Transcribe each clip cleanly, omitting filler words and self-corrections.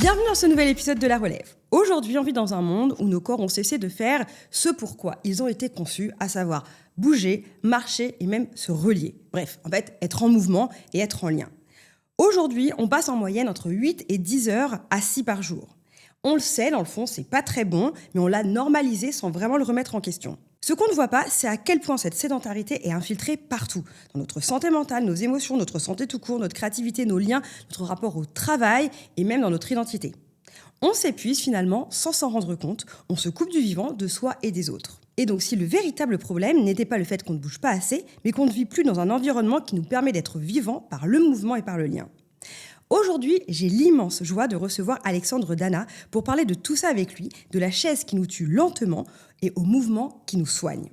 Bienvenue dans ce nouvel épisode de La Relève. Aujourd'hui, on vit dans un monde où nos corps ont cessé de faire ce pourquoi ils ont été conçus, à savoir bouger, marcher et même se relier. Bref, en fait, être en mouvement et être en lien. Aujourd'hui, on passe en moyenne entre 8 et 10 heures assis par jour. On le sait, dans le fond, c'est pas très bon, mais on l'a normalisé sans vraiment le remettre en question. Ce qu'on ne voit pas, c'est à quel point cette sédentarité est infiltrée partout. Dans notre santé mentale, nos émotions, notre santé tout court, notre créativité, nos liens, notre rapport au travail et même dans notre identité. On s'épuise finalement sans s'en rendre compte, on se coupe du vivant, de soi et des autres. Et donc si le véritable problème n'était pas le fait qu'on ne bouge pas assez, mais qu'on ne vit plus dans un environnement qui nous permet d'être vivants par le mouvement et par le lien. Aujourd'hui, j'ai l'immense joie de recevoir Alexandre Dana pour parler de tout ça avec lui, de la chaise qui nous tue lentement et au mouvement qui nous soigne.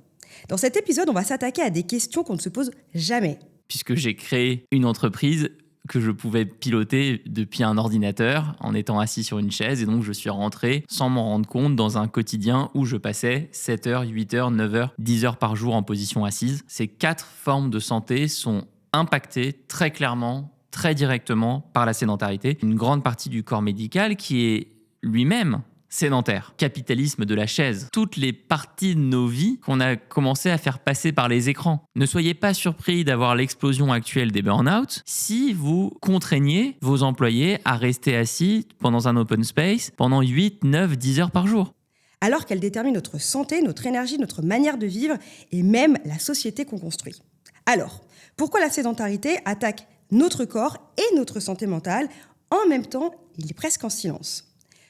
Dans cet épisode, on va s'attaquer à des questions qu'on ne se pose jamais. Puisque j'ai créé une entreprise que je pouvais piloter depuis un ordinateur en étant assis sur une chaise, et donc je suis rentré sans m'en rendre compte dans un quotidien où je passais 7 heures, 8 heures, 9 heures, 10 heures par jour en position assise. Ces 4 formes de santé sont impactées très clairement, très directement par la sédentarité. Une grande partie du corps médical qui est lui-même sédentaire. Capitalisme de la chaise. Toutes les parties de nos vies qu'on a commencé à faire passer par les écrans. Ne soyez pas surpris d'avoir l'explosion actuelle des burn-out si vous contraignez vos employés à rester assis pendant un open space pendant 8, 9, 10 heures par jour. Alors qu'elle détermine notre santé, notre énergie, notre manière de vivre et même la société qu'on construit. Alors, pourquoi la sédentarité attaque notre corps et notre santé mentale? En même temps, il est presque en silence.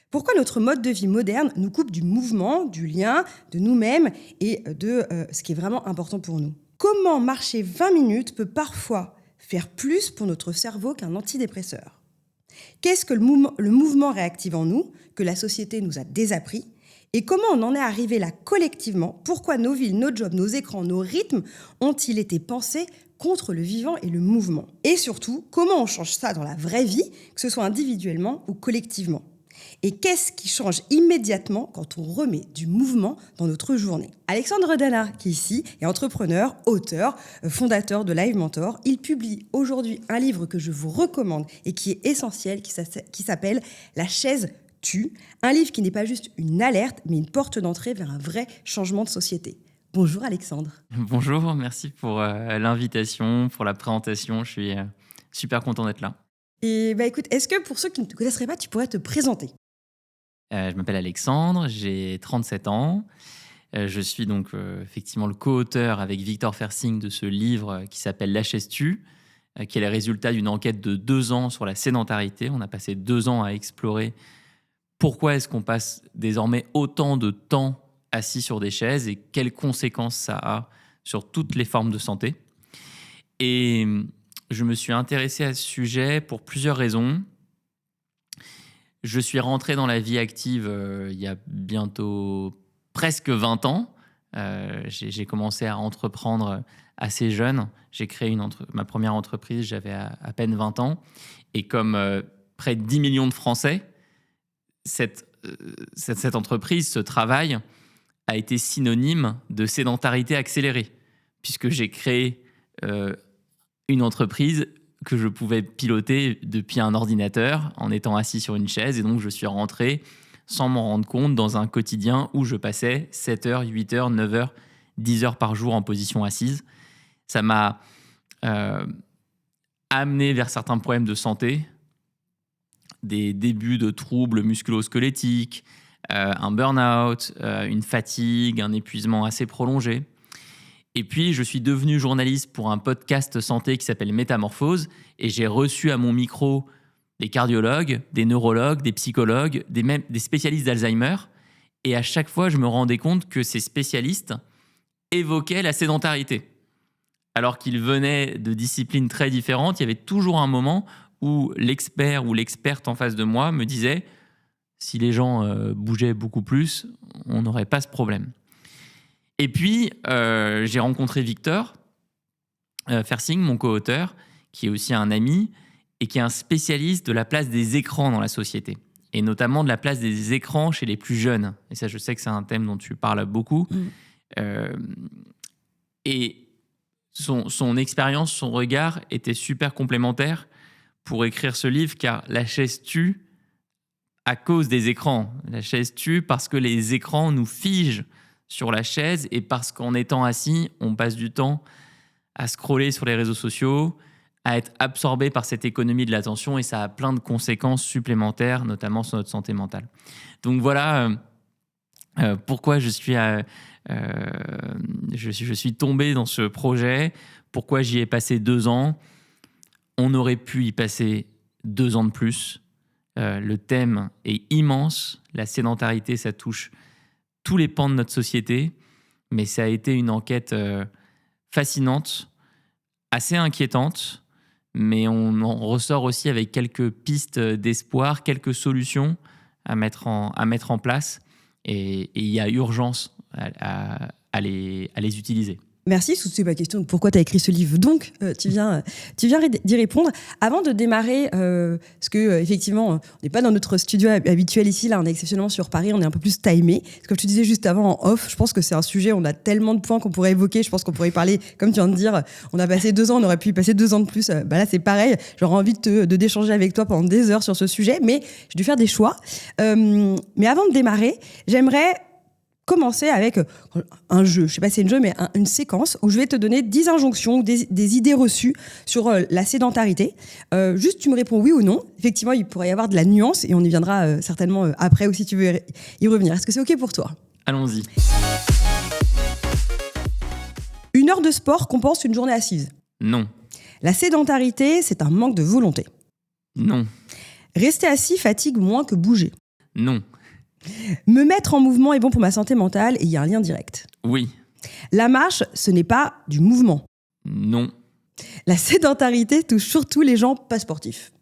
Pourquoi notre mode de vie moderne nous coupe du mouvement, du lien, de nous-mêmes et de ce qui est vraiment important pour nous? Comment marcher 20 minutes peut parfois faire plus pour notre cerveau qu'un antidépresseur? Qu'est-ce que le mouvement réactive en nous, que la société nous a désappris? Et comment on en est arrivé là collectivement? Pourquoi nos villes, nos jobs, nos écrans, nos rythmes ont-ils été pensés contre le vivant et le mouvement? Et surtout, comment on change ça dans la vraie vie, que ce soit individuellement ou collectivement? Et qu'est-ce qui change immédiatement quand on remet du mouvement dans notre journée? Alexandre Dana, qui est ici, est entrepreneur, auteur, fondateur de Live Mentor. Il publie aujourd'hui un livre que je vous recommande et qui est essentiel, qui s'appelle « La chaise tue ». Un livre qui n'est pas juste une alerte, mais une porte d'entrée vers un vrai changement de société. Bonjour Alexandre. Bonjour, merci pour l'invitation, pour la présentation. Je suis super content d'être là. Et écoute, est-ce que pour ceux qui ne te connaisseraient pas, tu pourrais te présenter? Je m'appelle Alexandre, j'ai 37 ans. Je suis donc effectivement le co-auteur avec Victor Fersing de ce livre qui s'appelle « La chaise tue », qui est le résultat d'une enquête de 2 ans sur la sédentarité. On a passé 2 ans à explorer pourquoi est-ce qu'on passe désormais autant de temps assis sur des chaises et quelles conséquences ça a sur toutes les formes de santé. Et je me suis intéressé à ce sujet pour plusieurs raisons. Je suis rentré dans la vie active il y a bientôt presque 20 ans. J'ai commencé à entreprendre assez jeune. J'ai créé ma première entreprise, j'avais à peine 20 ans. Et comme près de 10 millions de Français, cette entreprise, ce travail, a été synonyme de sédentarité accélérée, puisque j'ai créé une entreprise que je pouvais piloter depuis un ordinateur en étant assis sur une chaise. Et donc, je suis rentré sans m'en rendre compte dans un quotidien où je passais 7 heures, 8 heures, 9 heures, 10 heures par jour en position assise. Ça m'a amené vers certains problèmes de santé, des débuts de troubles musculo-squelettiques, un burn-out, une fatigue, un épuisement assez prolongé. Et puis, je suis devenu journaliste pour un podcast santé qui s'appelle Métamorphose, et j'ai reçu à mon micro des cardiologues, des neurologues, des psychologues, des spécialistes d'Alzheimer. Et à chaque fois, je me rendais compte que ces spécialistes évoquaient la sédentarité. Alors qu'ils venaient de disciplines très différentes, il y avait toujours un moment où l'expert ou l'experte en face de moi me disait « si les gens bougeaient beaucoup plus, on n'aurait pas ce problème ». Et puis, j'ai rencontré Victor Fersing, mon co-auteur, qui est aussi un ami et qui est un spécialiste de la place des écrans dans la société, et notamment de la place des écrans chez les plus jeunes. Et ça, je sais que c'est un thème dont tu parles beaucoup. Et son expérience, son regard était super complémentaire pour écrire ce livre, car La chaise tue à cause des écrans. La chaise tue parce que les écrans nous figent sur la chaise et parce qu'en étant assis, on passe du temps à scroller sur les réseaux sociaux, à être absorbé par cette économie de l'attention et ça a plein de conséquences supplémentaires, notamment sur notre santé mentale. Donc voilà pourquoi je suis tombé dans ce projet, pourquoi j'y ai passé 2 ans. On aurait pu y passer 2 ans de plus. Le thème est immense. La sédentarité, ça touche tous les pans de notre société, mais ça a été une enquête fascinante, assez inquiétante, mais on en ressort aussi avec quelques pistes d'espoir, quelques solutions à mettre en place, et il y a urgence à les utiliser. Merci, c'est ma question. Pourquoi tu as écrit ce livre? Donc, tu viens d'y répondre. Avant de démarrer, parce que effectivement, on n'est pas dans notre studio habituel ici. Là, on est exceptionnellement sur Paris. On est un peu plus timé. Comme je te disais juste avant en off, je pense que c'est un sujet. On a tellement de points qu'on pourrait évoquer. Je pense qu'on pourrait y parler. Comme tu viens de dire, on a passé 2 ans. On aurait pu y passer 2 ans de plus. Là, c'est pareil. J'aurais envie d'échanger avec toi pendant des heures sur ce sujet, mais j'ai dû faire des choix. Mais avant de démarrer, j'aimerais commencer avec un jeu, je sais pas si c'est un jeu, mais une séquence où je vais te donner 10 injonctions ou des idées reçues sur la sédentarité. Juste, tu me réponds oui ou non. Effectivement, il pourrait y avoir de la nuance et on y viendra certainement après ou si tu veux y revenir. Est-ce que c'est OK pour toi? Allons-y. 1 heure de sport compense une journée assise? Non. La sédentarité, c'est un manque de volonté? Non. Rester assis fatigue moins que bouger? Non. Me mettre en mouvement est bon pour ma santé mentale et il y a un lien direct? Oui. La marche, ce n'est pas du mouvement? Non. La sédentarité touche surtout les gens pas sportifs?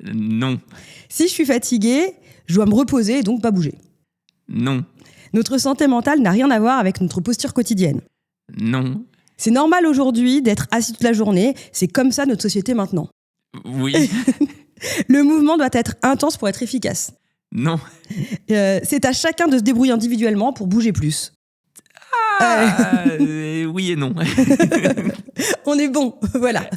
Non. Si je suis fatiguée, je dois me reposer et donc pas bouger? Non. Notre santé mentale n'a rien à voir avec notre posture quotidienne? Non. C'est normal aujourd'hui d'être assis toute la journée, c'est comme ça notre société maintenant? Oui. Le mouvement doit être intense pour être efficace? Non. C'est à chacun de se débrouiller individuellement pour bouger plus? Oui et non. On est bon, voilà.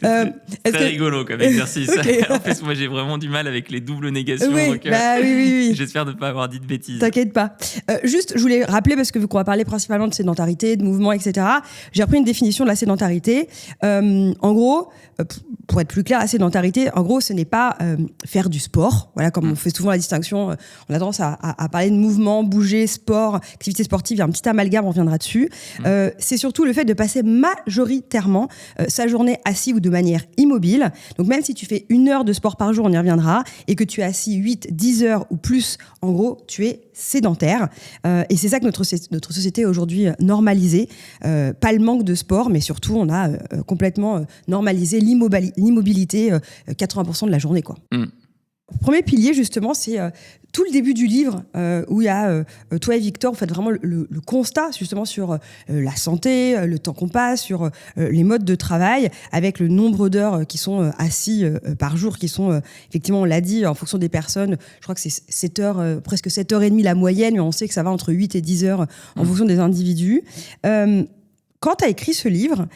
Très rigolo comme exercice. Okay. En plus, moi, j'ai vraiment du mal avec les doubles négations. Oui, donc, oui. J'espère ne pas avoir dit de bêtises. T'inquiète pas. Juste, je voulais rappeler, parce que vu qu'on va parler principalement de sédentarité, de mouvement, etc., j'ai repris une définition de la sédentarité. En gros, pour être plus clair, la sédentarité, en gros, ce n'est pas faire du sport. Voilà, comme on fait souvent la distinction, on a tendance à parler de mouvement, bouger, sport, activité sportive, il y a un petit amalgame, on reviendra dessus. C'est surtout le fait de passer majoritairement sa journée assis ou de manière immobile. Donc même si tu fais 1 heure de sport par jour, on y reviendra, et que tu es assis 8, 10 heures ou plus, en gros, tu es sédentaire. Et c'est ça que notre société a aujourd'hui normalisé. Pas le manque de sport, mais surtout, on a complètement normalisé l'immobilité 80% de la journée, quoi. Premier pilier, justement, c'est tout le début du livre où il y a toi et Victor, vous faites vraiment le constat justement sur la santé, le temps qu'on passe, sur les modes de travail, avec le nombre d'heures qui sont assis par jour, qui sont, effectivement, on l'a dit, en fonction des personnes, je crois que c'est 7 heures, presque 7h30 la moyenne, mais on sait que ça va entre 8 et 10 heures en fonction des individus. Quand tu as écrit ce livre,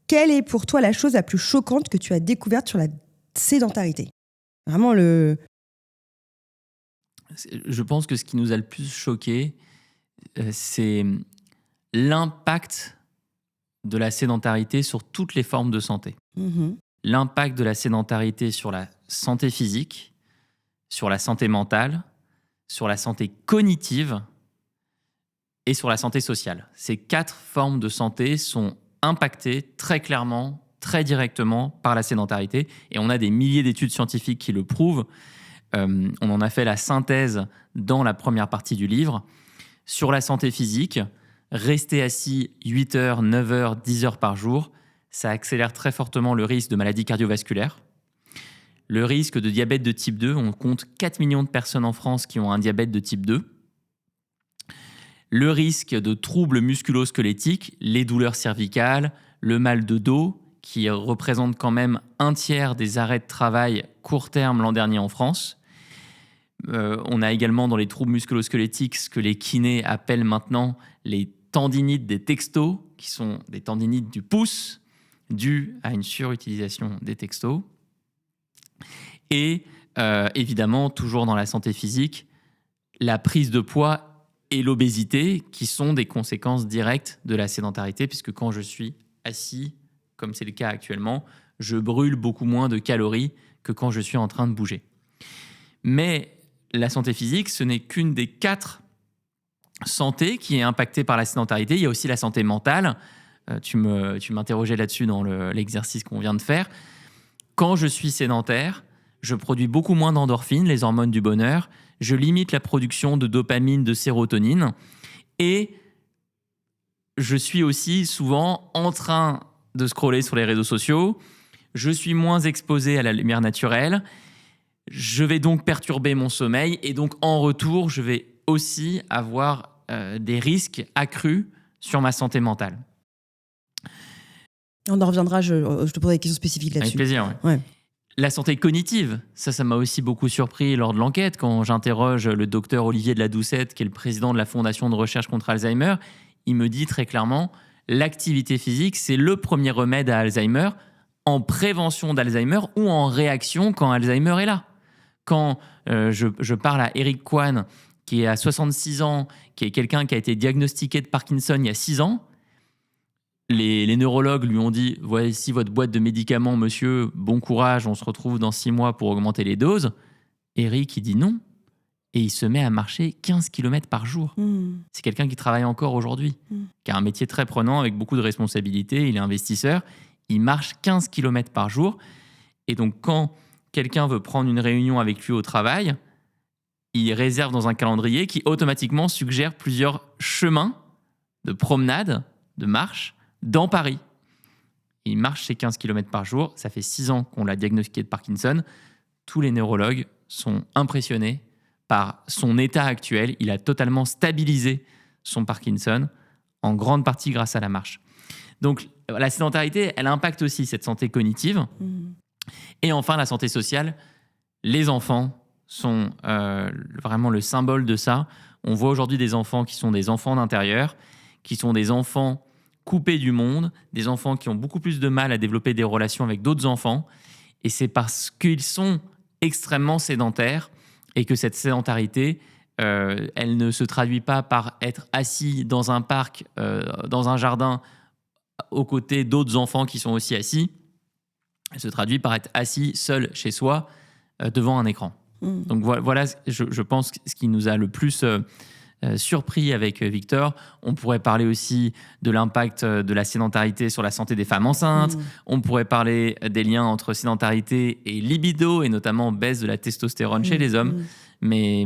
quelle est pour toi la chose la plus choquante que tu as découverte sur la sédentarité? Vraiment Je pense que ce qui nous a le plus choqué, c'est l'impact de la sédentarité sur toutes les formes de santé. L'impact de la sédentarité sur la santé physique, sur la santé mentale, sur la santé cognitive et sur la santé sociale. Ces 4 formes de santé sont impactées très clairement, très directement par la sédentarité. Et on a des milliers d'études scientifiques qui le prouvent. On en a fait la synthèse dans la première partie du livre. Sur la santé physique, rester assis 8 heures, 9 heures, 10 heures par jour, ça accélère très fortement le risque de maladies cardiovasculaires. Le risque de diabète de type 2, on compte 4 millions de personnes en France qui ont un diabète de type 2. Le risque de troubles musculo-squelettiques, les douleurs cervicales, le mal de dos, qui représente quand même 1/3 des arrêts de travail court terme l'an dernier en France. On a également dans les troubles musculo-squelettiques ce que les kinés appellent maintenant les tendinites des textos, qui sont des tendinites du pouce, dues à une surutilisation des textos. Et évidemment, toujours dans la santé physique, la prise de poids et l'obésité, qui sont des conséquences directes de la sédentarité, puisque quand je suis assis, comme c'est le cas actuellement, je brûle beaucoup moins de calories que quand je suis en train de bouger. Mais la santé physique, ce n'est qu'une des 4 santé qui est impactée par la sédentarité. Il y a aussi la santé mentale. Tu m'interrogeais là-dessus dans l'exercice qu'on vient de faire. Quand je suis sédentaire, je produis beaucoup moins d'endorphines, les hormones du bonheur. Je limite la production de dopamine, de sérotonine. Et je suis aussi souvent en train de scroller sur les réseaux sociaux. Je suis moins exposé à la lumière naturelle. Je vais donc perturber mon sommeil. Et donc, en retour, je vais aussi avoir des risques accrus sur ma santé mentale. On en reviendra, je te poserai des questions spécifiques là-dessus. Avec plaisir, oui. Ouais. La santé cognitive, ça m'a aussi beaucoup surpris lors de l'enquête quand j'interroge le docteur Olivier de la Doucette, qui est le président de la Fondation de recherche contre Alzheimer. Il me dit très clairement, l'activité physique, c'est le premier remède à Alzheimer, en prévention d'Alzheimer ou en réaction quand Alzheimer est là. Quand je parle à Eric Kwan, qui est à 66 ans, qui est quelqu'un qui a été diagnostiqué de Parkinson il y a 6 ans, les neurologues lui ont dit « Voici votre boîte de médicaments, monsieur, bon courage, on se retrouve dans 6 mois pour augmenter les doses. » Eric, il dit non. Et il se met à marcher 15 km par jour. C'est quelqu'un qui travaille encore aujourd'hui, qui a un métier très prenant avec beaucoup de responsabilités. Il est investisseur. Il marche 15 km par jour. Et donc, quand quelqu'un veut prendre une réunion avec lui au travail, il réserve dans un calendrier qui automatiquement suggère plusieurs chemins de promenade, de marche, dans Paris. Il marche ses 15 km par jour. Ça fait 6 ans qu'on l'a diagnostiqué de Parkinson. Tous les neurologues sont impressionnés par son état actuel. Il a totalement stabilisé son Parkinson, en grande partie grâce à la marche. Donc, la sédentarité, elle impacte aussi cette santé cognitive. Et enfin, la santé sociale. Les enfants sont vraiment le symbole de ça. On voit aujourd'hui des enfants qui sont des enfants d'intérieur, qui sont des enfants coupés du monde, des enfants qui ont beaucoup plus de mal à développer des relations avec d'autres enfants. Et c'est parce qu'ils sont extrêmement sédentaires et que cette sédentarité, elle ne se traduit pas par être assis dans un parc, dans un jardin, aux côtés d'autres enfants qui sont aussi assis. Elle se traduit par être assis seul chez soi, devant un écran. Donc voilà, je pense, ce qui nous a le plus surpris avec Victor. On pourrait parler aussi de l'impact de la sédentarité sur la santé des femmes enceintes. On pourrait parler des liens entre sédentarité et libido, et notamment baisse de la testostérone chez les hommes. Mais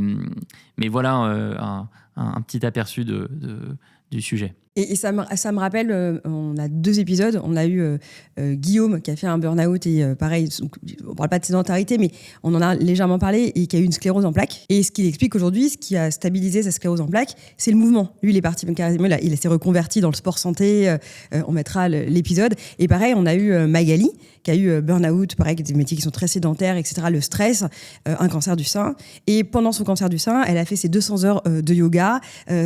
voilà un petit aperçu du sujet. Et ça me rappelle, on a 2 épisodes. On a eu Guillaume qui a fait un burn-out et pareil, on ne parle pas de sédentarité, mais on en a légèrement parlé, et qui a eu une sclérose en plaques. Et ce qu'il explique aujourd'hui, ce qui a stabilisé sa sclérose en plaques, c'est le mouvement. Lui, il est parti, il s'est reconverti dans le sport santé. On mettra l'épisode. Et pareil, on a eu Magali qui a eu burn-out, pareil, des métiers qui sont très sédentaires, etc. Le stress, un cancer du sein. Et pendant son cancer du sein, elle a fait ses 200 heures de yoga,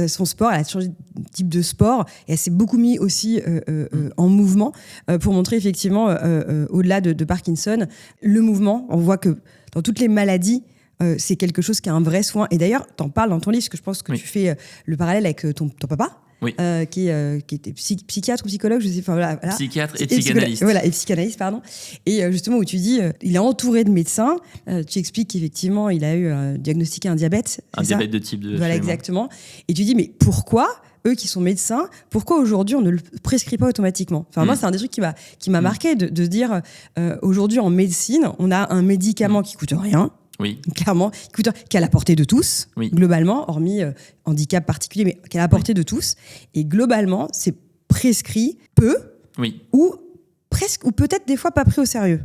son sport, elle a changé de type de sport, et elle s'est beaucoup mis aussi en mouvement pour montrer effectivement, au-delà de Parkinson, le mouvement. On voit que dans toutes les maladies, c'est quelque chose qui a un vrai soin. Et d'ailleurs, tu en parles dans ton livre, parce que je pense que tu fais le parallèle avec ton papa. Oui. Qui était psychiatre ou psychologue, je sais pas. Voilà. Psychiatre et psychanalyste. Voilà, et psychanalyste, pardon. Et justement, où tu dis, il est entouré de médecins. Tu expliques qu'effectivement, il a eu diagnostiqué un diabète. Un diabète de type 2. Voilà, exactement. Et tu dis, mais pourquoi eux qui sont médecins, pourquoi aujourd'hui on ne le prescrit pas automatiquement? Enfin, moi, c'est un des trucs qui m'a marqué de se dire, aujourd'hui en médecine, on a un médicament qui coûte rien. Oui. Clairement, qui est à la portée de tous, globalement, hormis handicap particulier, mais qui est à la portée de tous. Et globalement, c'est prescrit peu, ou presque, ou peut-être des fois pas pris au sérieux.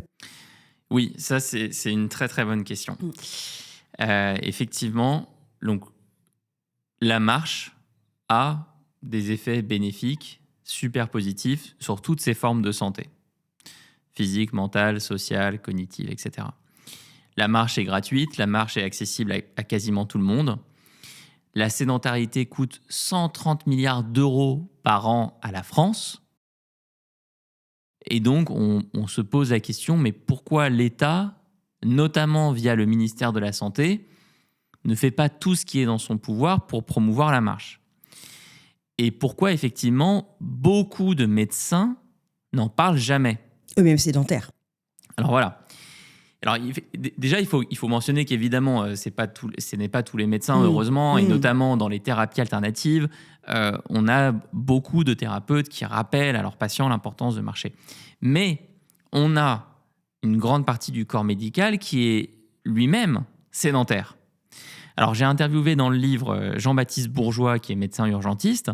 Oui, ça c'est une très très bonne question. Effectivement, donc, la marche a des effets bénéfiques, super positifs, sur toutes ces formes de santé. Physique, mentale, sociale, cognitive, etc. La marche est gratuite, la marche est accessible à quasiment tout le monde. La sédentarité coûte 130 milliards d'euros par an à la France. Et donc, on se pose la question, mais pourquoi l'État notamment via le ministère de la Santé, ne fait pas tout ce qui est dans son pouvoir pour promouvoir la marche. Et pourquoi, effectivement, beaucoup de médecins n'en parlent jamais. Eux-mêmes sédentaires. Alors voilà. Alors, déjà, il faut mentionner qu'évidemment, ce n'est pas tous les médecins, heureusement, et notamment dans les thérapies alternatives, on a beaucoup de thérapeutes qui rappellent à leurs patients l'importance de marcher. Mais on a une grande partie du corps médical qui est lui-même sédentaire. Alors, j'ai interviewé dans le livre Jean-Baptiste Bourgeois, qui est médecin urgentiste,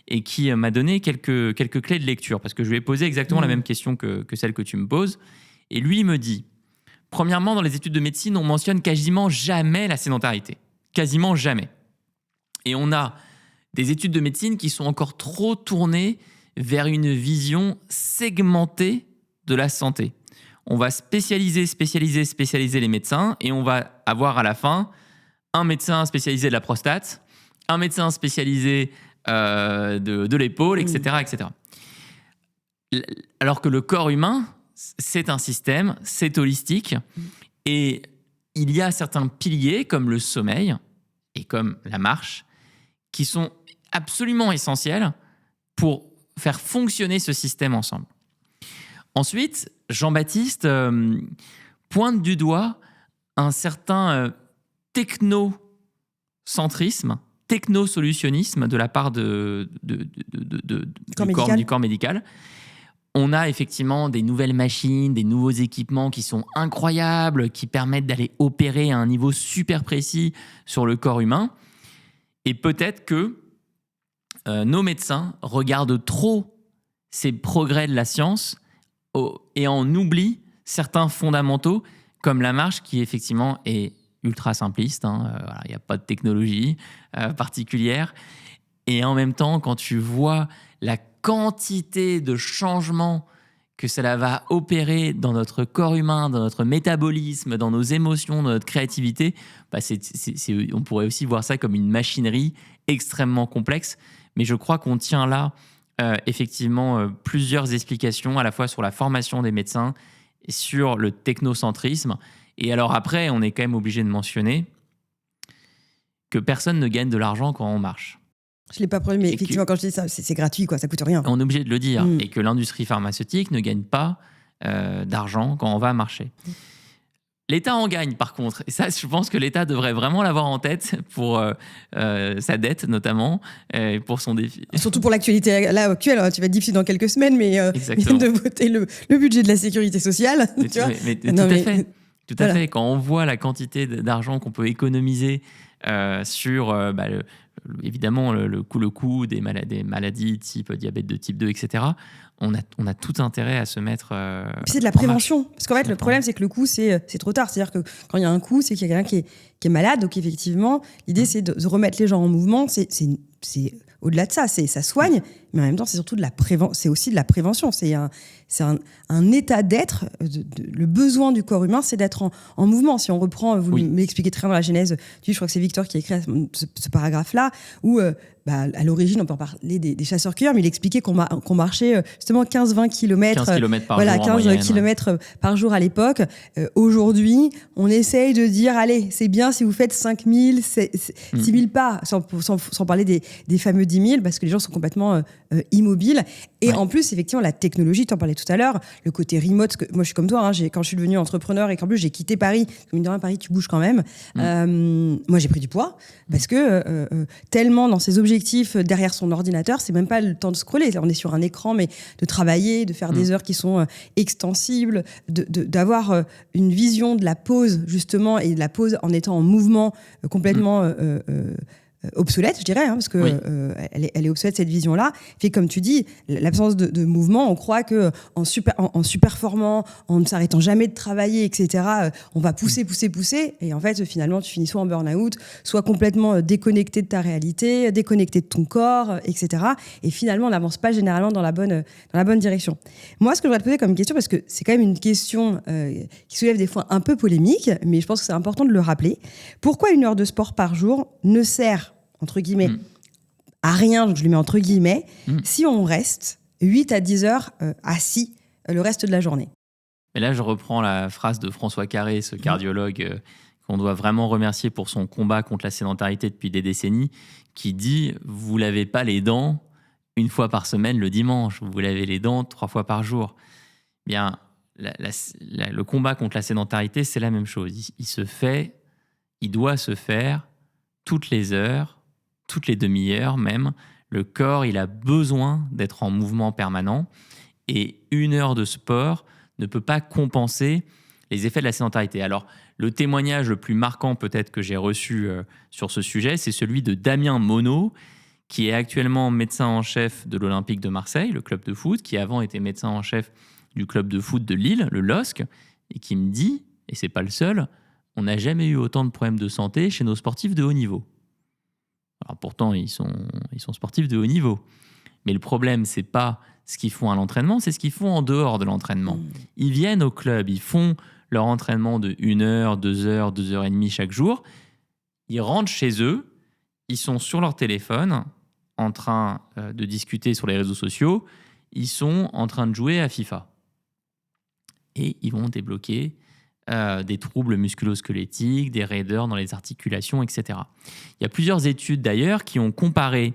et qui m'a donné quelques clés de lecture, parce que je lui ai posé exactement la même question que celle que tu me poses. Et lui, il me dit, premièrement, dans les études de médecine, on mentionne quasiment jamais la sédentarité. Quasiment jamais. Et on a des études de médecine qui sont encore trop tournées vers une vision segmentée de la santé. On va spécialiser les médecins, et on va avoir à la fin un médecin spécialisé de la prostate, un médecin spécialisé de l'épaule, etc., etc. Alors que le corps humain, c'est un système, c'est holistique, et il y a certains piliers comme le sommeil et comme la marche qui sont absolument essentiels pour faire fonctionner ce système ensemble. Ensuite, Jean-Baptiste pointe du doigt un certain technocentrisme, technosolutionnisme de la part du corps médical. On a effectivement des nouvelles machines, des nouveaux équipements qui sont incroyables, qui permettent d'aller opérer à un niveau super précis sur le corps humain. Et peut-être que nos médecins regardent trop ces progrès de la science et en oublient certains fondamentaux, comme la marche, qui effectivement est ultra simpliste. Il n'y a pas de technologie particulière. Et en même temps, quand tu vois la quantité de changements que cela va opérer dans notre corps humain, dans notre métabolisme, dans nos émotions, dans notre créativité, on pourrait aussi voir ça comme une machinerie extrêmement complexe. Mais je crois qu'on tient là effectivement plusieurs explications, à la fois sur la formation des médecins et sur le technocentrisme. Et alors après, on est quand même obligé de mentionner que personne ne gagne de l'argent quand on marche. Je ne l'ai pas pris, mais effectivement, quand je dis ça, c'est gratuit, quoi, ça ne coûte rien. On est obligé de le dire. Et que l'industrie pharmaceutique ne gagne pas d'argent quand on va marcher. L'État en gagne, par contre. Et ça, je pense que l'État devrait vraiment l'avoir en tête pour sa dette, notamment, pour son défi. Surtout pour l'actualité là, actuelle. Hein, tu vas être difficile dans quelques semaines, mais il vient de voter le budget de la sécurité sociale. Tout à fait. Quand on voit la quantité d'argent qu'on peut économiser sur évidemment le coût des maladies type diabète de type 2, etc., on a tout intérêt à se mettre c'est de la prévention. Parce qu'en fait, le problème, c'est que le coût, c'est trop tard. C'est-à-dire que quand il y a un coût, c'est qu'il y a quelqu'un qui est malade. Donc, effectivement, l'idée, c'est de remettre les gens en mouvement. C'est au-delà de ça, ça soigne, mais en même temps, c'est surtout c'est aussi de la prévention. C'est un état d'être. Le besoin du corps humain, c'est d'être en mouvement. Si on reprend, vous m'expliquez très bien dans la genèse, je crois que c'est Victor qui a écrit ce paragraphe-là, où à l'origine, on peut en parler des chasseurs-cueilleurs, mais il expliquait qu'on marchait justement 15-20 km. 15 km par jour. 15 km par jour à l'époque. Aujourd'hui, on essaye de dire, allez, c'est bien si vous faites 5000, 6000 pas, sans parler des fameux 10 000, parce que les gens sont complètement immobiles. Et en plus, effectivement, la technologie, tu en parlais tout à l'heure, le côté remote, moi je suis comme toi, quand je suis devenue entrepreneur et qu'en plus j'ai quitté Paris, mine de rien, Paris, tu bouges quand même. Moi, j'ai pris du poids, parce que tellement dans ses objectifs derrière son ordinateur, c'est même pas le temps de scroller. On est sur un écran, mais de travailler, de faire des heures qui sont extensibles, d'avoir une vision de la pause, justement, et de la pause en étant en mouvement complètement obsolète, je dirais, parce que elle est obsolète, cette vision-là. Fait comme tu dis, l'absence de mouvement, on croit que en surperformant, en ne s'arrêtant jamais de travailler, etc., on va pousser, et en fait, finalement, tu finis soit en burn-out, soit complètement déconnecté de ta réalité, déconnecté de ton corps, etc. Et finalement, on n'avance pas généralement dans la bonne direction. Moi, ce que je voudrais te poser comme question, parce que c'est quand même une question qui soulève des fois un peu polémique, mais je pense que c'est important de le rappeler. Pourquoi 1 heure de sport par jour ne sert entre guillemets, à rien, donc je le mets entre guillemets, si on reste 8 à 10 heures assis le reste de la journée? Mais là, je reprends la phrase de François Carré, ce cardiologue qu'on doit vraiment remercier pour son combat contre la sédentarité depuis des décennies, qui dit « Vous ne lavez pas les dents une fois par semaine le dimanche, vous lavez les dents 3 fois par jour. » Bien, le combat contre la sédentarité, c'est la même chose. Il doit se faire toutes les heures, toutes les demi-heures même. Le corps, il a besoin d'être en mouvement permanent et 1 heure de sport ne peut pas compenser les effets de la sédentarité. Alors, le témoignage le plus marquant peut-être que j'ai reçu sur ce sujet, c'est celui de Damien Monod, qui est actuellement médecin en chef de l'Olympique de Marseille, le club de foot, qui avant était médecin en chef du club de foot de Lille, le LOSC, et qui me dit, et c'est pas le seul, on n'a jamais eu autant de problèmes de santé chez nos sportifs de haut niveau. Alors pourtant, ils sont sportifs de haut niveau. Mais le problème, c'est pas ce qu'ils font à l'entraînement, c'est ce qu'ils font en dehors de l'entraînement. Ils viennent au club, ils font leur entraînement de 1 heure, 2 heures, 2 heures et demie chaque jour. Ils rentrent chez eux, ils sont sur leur téléphone, en train de discuter sur les réseaux sociaux, ils sont en train de jouer à FIFA. Et ils vont débloquer des troubles musculo-squelettiques, des raideurs dans les articulations, etc. Il y a plusieurs études d'ailleurs qui ont comparé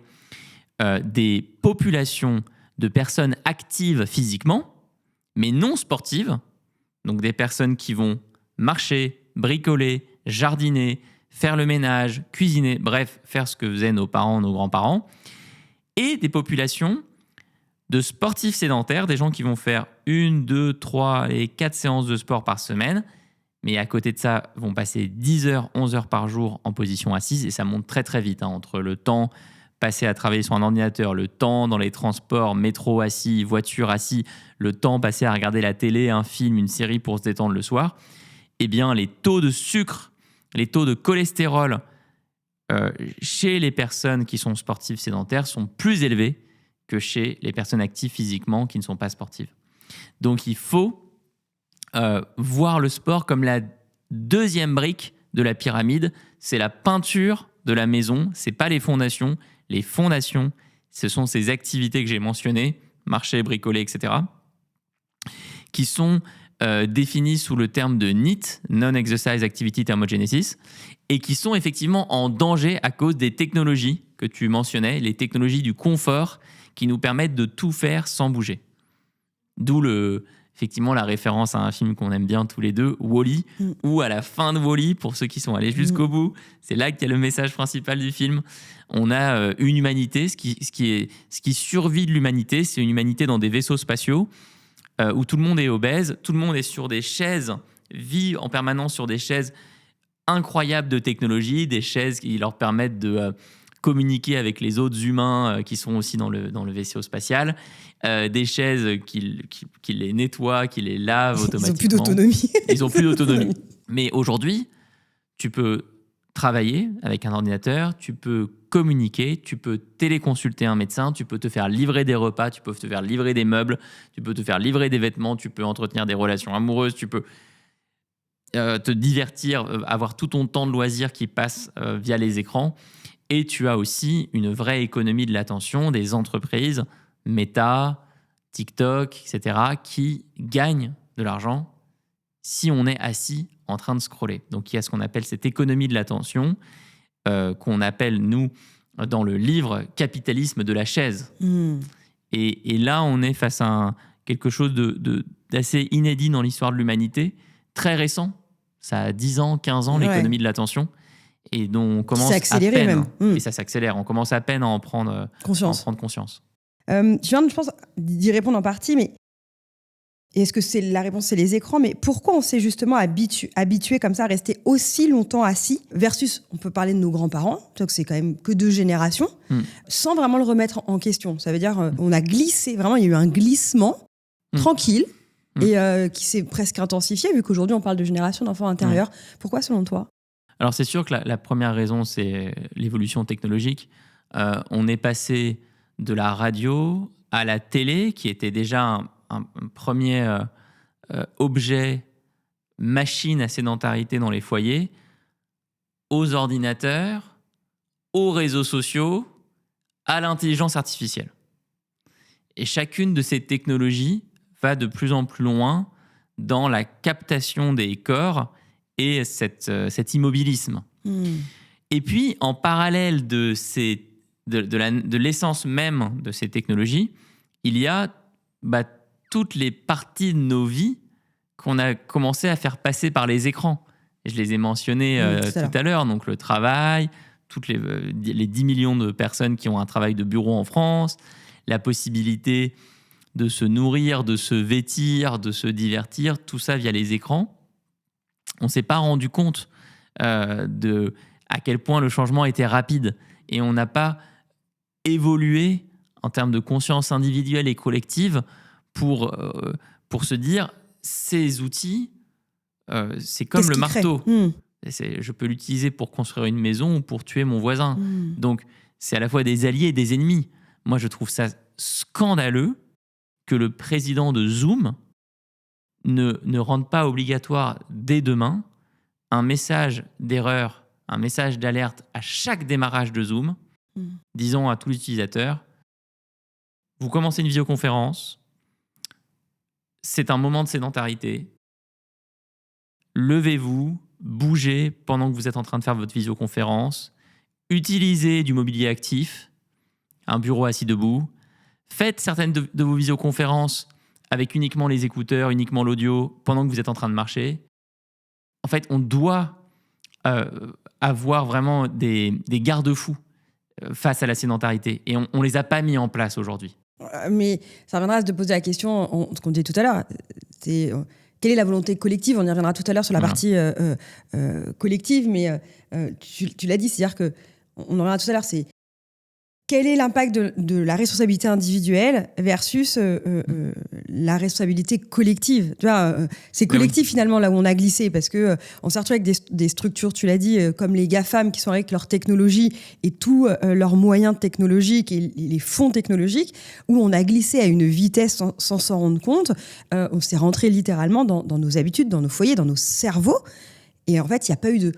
des populations de personnes actives physiquement, mais non sportives, donc des personnes qui vont marcher, bricoler, jardiner, faire le ménage, cuisiner, bref, faire ce que faisaient nos parents, nos grands-parents, et des populations de sportifs sédentaires, des gens qui vont faire 1, 2, 3 et 4 séances de sport par semaine, mais à côté de ça, vont passer 10 heures, 11 heures par jour en position assise, et ça monte très très vite, entre le temps passé à travailler sur un ordinateur, le temps dans les transports, métro assis, voiture assis, le temps passé à regarder la télé, un film, une série pour se détendre le soir, eh bien les taux de sucre, les taux de cholestérol chez les personnes qui sont sportives sédentaires sont plus élevés que chez les personnes actives physiquement qui ne sont pas sportives. Donc il faut voir le sport comme la deuxième brique de la pyramide. C'est la peinture de la maison, c'est pas les fondations. Les fondations, ce sont ces activités que j'ai mentionnées, marcher, bricoler, etc., qui sont définies sous le terme de NEAT, Non-Exercise Activity Thermogenesis, et qui sont effectivement en danger à cause des technologies que tu mentionnais, les technologies du confort qui nous permettent de tout faire sans bouger. D'où effectivement la référence à un film qu'on aime bien tous les deux, Wall-E, où à la fin de Wall-E, pour ceux qui sont allés jusqu'au bout, c'est là qu'il y a le message principal du film. On a une humanité, ce qui survit de l'humanité, c'est une humanité dans des vaisseaux spatiaux où tout le monde est obèse, tout le monde est sur des chaises, vit en permanence sur des chaises incroyables de technologie, des chaises qui leur permettent de communiquer avec les autres humains qui sont aussi dans le vaisseau spatial, des chaises qui les nettoient, qui les lavent automatiquement. Ils n'ont plus d'autonomie. Mais aujourd'hui, tu peux travailler avec un ordinateur, tu peux communiquer, tu peux téléconsulter un médecin, tu peux te faire livrer des repas, tu peux te faire livrer des meubles, tu peux te faire livrer des vêtements, tu peux entretenir des relations amoureuses, tu peux te divertir, avoir tout ton temps de loisir qui passe via les écrans. Et tu as aussi une vraie économie de l'attention des entreprises, Meta, TikTok, etc., qui gagnent de l'argent si on est assis en train de scroller. Donc il y a ce qu'on appelle cette économie de l'attention, qu'on appelle, nous, dans le livre, capitalisme de la chaise. Et là, on est face à quelque chose d'assez inédit dans l'histoire de l'humanité, très récent. Ça a 10 ans, 15 ans, l'économie de l'attention. Et dont on commence à peine, et ça s'accélère, on commence à peine à en prendre conscience. Tu viens, je pense, d'y répondre en partie, mais est-ce que la réponse, c'est les écrans, mais pourquoi on s'est justement habitué comme ça à rester aussi longtemps assis, versus, on peut parler de nos grands-parents, donc c'est quand même que 2 générations, sans vraiment le remettre en question. Ça veut dire on a glissé, vraiment, il y a eu un glissement tranquille, et qui s'est presque intensifié, vu qu'aujourd'hui, on parle de génération d'enfants intérieurs. Pourquoi, selon toi ? Alors, c'est sûr que la première raison, c'est l'évolution technologique. On est passé de la radio à la télé, qui était déjà un premier objet, machine à sédentarité dans les foyers, aux ordinateurs, aux réseaux sociaux, à l'intelligence artificielle. Et chacune de ces technologies va de plus en plus loin dans la captation des corps et cet immobilisme. Et puis, en parallèle de l'essence même de ces technologies, il y a toutes les parties de nos vies qu'on a commencé à faire passer par les écrans. Et je les ai mentionnées tout à l'heure. Donc, le travail, toutes les 10 millions de personnes qui ont un travail de bureau en France, la possibilité de se nourrir, de se vêtir, de se divertir, tout ça via les écrans. On ne s'est pas rendu compte à quel point le changement était rapide. Et on n'a pas évolué en termes de conscience individuelle et collective pour se dire, ces outils, c'est comme le marteau. Je peux l'utiliser pour construire une maison ou pour tuer mon voisin. Donc, c'est à la fois des alliés et des ennemis. Moi, je trouve ça scandaleux que le président de Zoom ne rende pas obligatoire dès demain un message d'erreur, un message d'alerte à chaque démarrage de Zoom, disons à tous les utilisateurs, vous commencez une visioconférence, c'est un moment de sédentarité, levez-vous, bougez pendant que vous êtes en train de faire votre visioconférence, utilisez du mobilier actif, un bureau assis debout, faites certaines de vos visioconférences avec uniquement les écouteurs, uniquement l'audio, pendant que vous êtes en train de marcher. En fait, on doit avoir vraiment des garde-fous face à la sédentarité. Et on ne les a pas mis en place aujourd'hui. Mais ça reviendra à se poser la question, ce qu'on disait tout à l'heure, c'est quelle est la volonté collective ? On y reviendra tout à l'heure sur la partie collective, mais tu l'as dit, c'est-à-dire qu'on en reviendra tout à l'heure, c'est quel est l'impact de la responsabilité individuelle versus la responsabilité collective ? Tu vois, c'est collectif finalement là où on a glissé, parce que on s'est retrouvé avec des structures, tu l'as dit, comme les GAFAM qui sont avec leur technologie et tous leurs moyens technologiques et les fonds technologiques, où on a glissé à une vitesse sans s'en rendre compte. On s'est rentré littéralement dans nos habitudes, dans nos foyers, dans nos cerveaux. Et en fait, il n'y a pas eu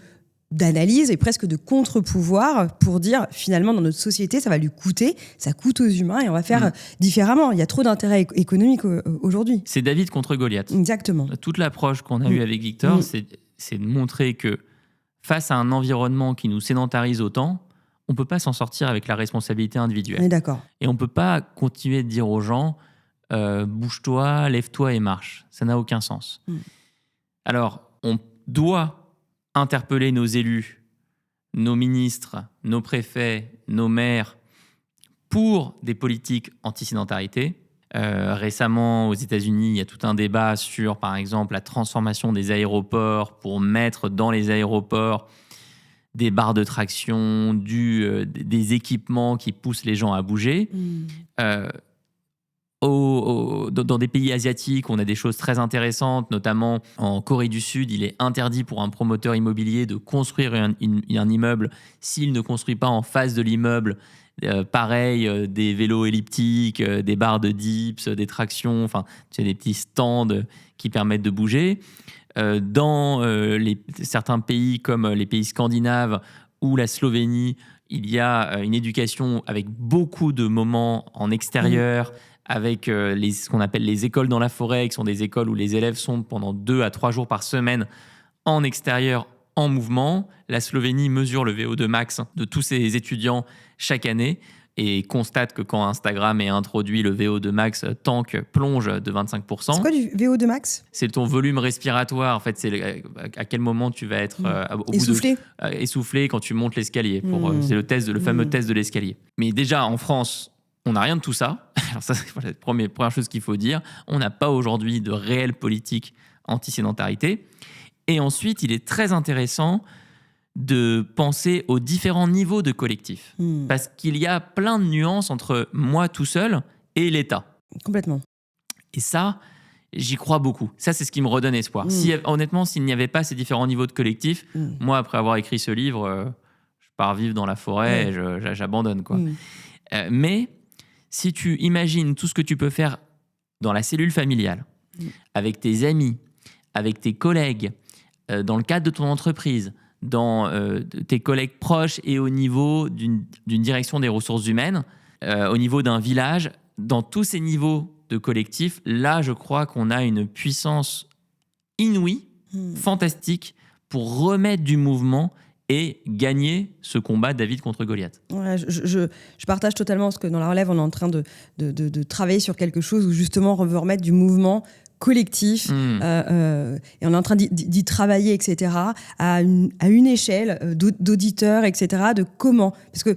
d'analyse et presque de contre-pouvoir pour dire finalement dans notre société ça va lui coûter, ça coûte aux humains et on va faire différemment. Il y a trop d'intérêts économiques aujourd'hui. C'est David contre Goliath. Exactement. Toute l'approche qu'on a eue avec Victor, c'est de montrer que face à un environnement qui nous sédentarise autant, on ne peut pas s'en sortir avec la responsabilité individuelle. On est d'accord. Et on ne peut pas continuer de dire aux gens bouge-toi, lève-toi et marche. Ça n'a aucun sens. Alors, on doit interpeller nos élus, nos ministres, nos préfets, nos maires pour des politiques anti-sédentarité. Récemment, aux États-Unis, il y a tout un débat sur, par exemple, la transformation des aéroports pour mettre dans les aéroports des barres de traction, des équipements qui poussent les gens à bouger. Dans des pays asiatiques, on a des choses très intéressantes, notamment en Corée du Sud, il est interdit pour un promoteur immobilier de construire un immeuble s'il ne construit pas en face de l'immeuble, des vélos elliptiques, des barres de dips, des tractions, enfin, des petits stands qui permettent de bouger. Dans certains pays comme les pays scandinaves ou la Slovénie, il y a une éducation avec beaucoup de moments en extérieur, avec ce qu'on appelle les écoles dans la forêt, qui sont des écoles où les élèves sont pendant 2 à 3 jours par semaine en extérieur, en mouvement. La Slovénie mesure le VO2 max de tous ses étudiants chaque année et constate que quand Instagram est introduit, le VO2 max plonge de 25%. C'est quoi du VO2 max ? C'est ton volume respiratoire. En fait, c'est à quel moment tu vas être essoufflé quand tu montes l'escalier. C'est le fameux test de l'escalier. Mais déjà, en France, on n'a rien de tout ça. Alors ça, c'est la première chose qu'il faut dire. On n'a pas aujourd'hui de réelle politique anti-sédentarité. Et ensuite, il est très intéressant de penser aux différents niveaux de collectif. Parce qu'il y a plein de nuances entre moi tout seul et l'État. Complètement. Et ça, j'y crois beaucoup. Ça, c'est ce qui me redonne espoir. Honnêtement, s'il n'y avait pas ces différents niveaux de collectif, moi, après avoir écrit ce livre, je pars vivre dans la forêt et j'abandonne, quoi. Mais si tu imagines tout ce que tu peux faire dans la cellule familiale, avec tes amis, avec tes collègues, dans le cadre de ton entreprise, dans tes collègues proches et au niveau d'une direction des ressources humaines, au niveau d'un village, dans tous ces niveaux de collectif, là, je crois qu'on a une puissance inouïe, fantastique, pour remettre du mouvement et gagner ce combat David contre Goliath. Ouais, je partage totalement ce que dans la relève, on est en train de travailler sur quelque chose où justement on veut remettre du mouvement collectif et on est en train d'y travailler, etc., à une échelle d'auditeurs, etc., de comment. Parce que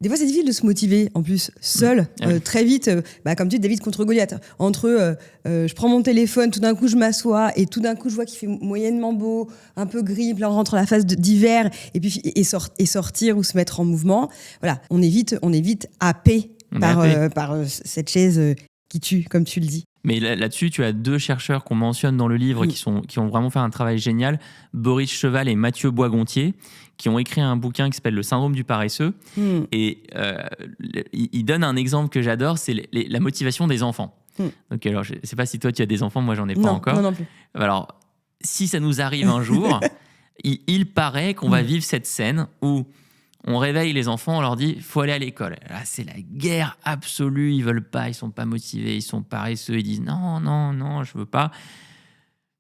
des fois, c'est difficile de se motiver, en plus, seul, très vite, comme tu dis, David contre Goliath. Entre je prends mon téléphone, tout d'un coup, je m'assois, et tout d'un coup, je vois qu'il fait moyennement beau, un peu gris, puis là, on rentre dans la phase d'hiver, et puis sortir ou se mettre en mouvement. Voilà, on est vite happé par cette chaise qui tue, comme tu le dis. Mais là-dessus, tu as 2 chercheurs qu'on mentionne dans le livre qui ont vraiment fait un travail génial, Boris Cheval et Mathieu Boisgontier, qui ont écrit un bouquin qui s'appelle Le syndrome du paresseux. Et ils donnent un exemple que j'adore, c'est la motivation des enfants. Donc, alors, je ne sais pas si toi, tu as des enfants, moi, j'en ai pas encore. Non plus. Alors, si ça nous arrive un jour, il paraît qu'on va vivre cette scène où on réveille les enfants, on leur dit « faut aller à l'école ». Là, c'est la guerre absolue, ils veulent pas, ils sont pas motivés, ils sont paresseux, ils disent « non, je veux pas ».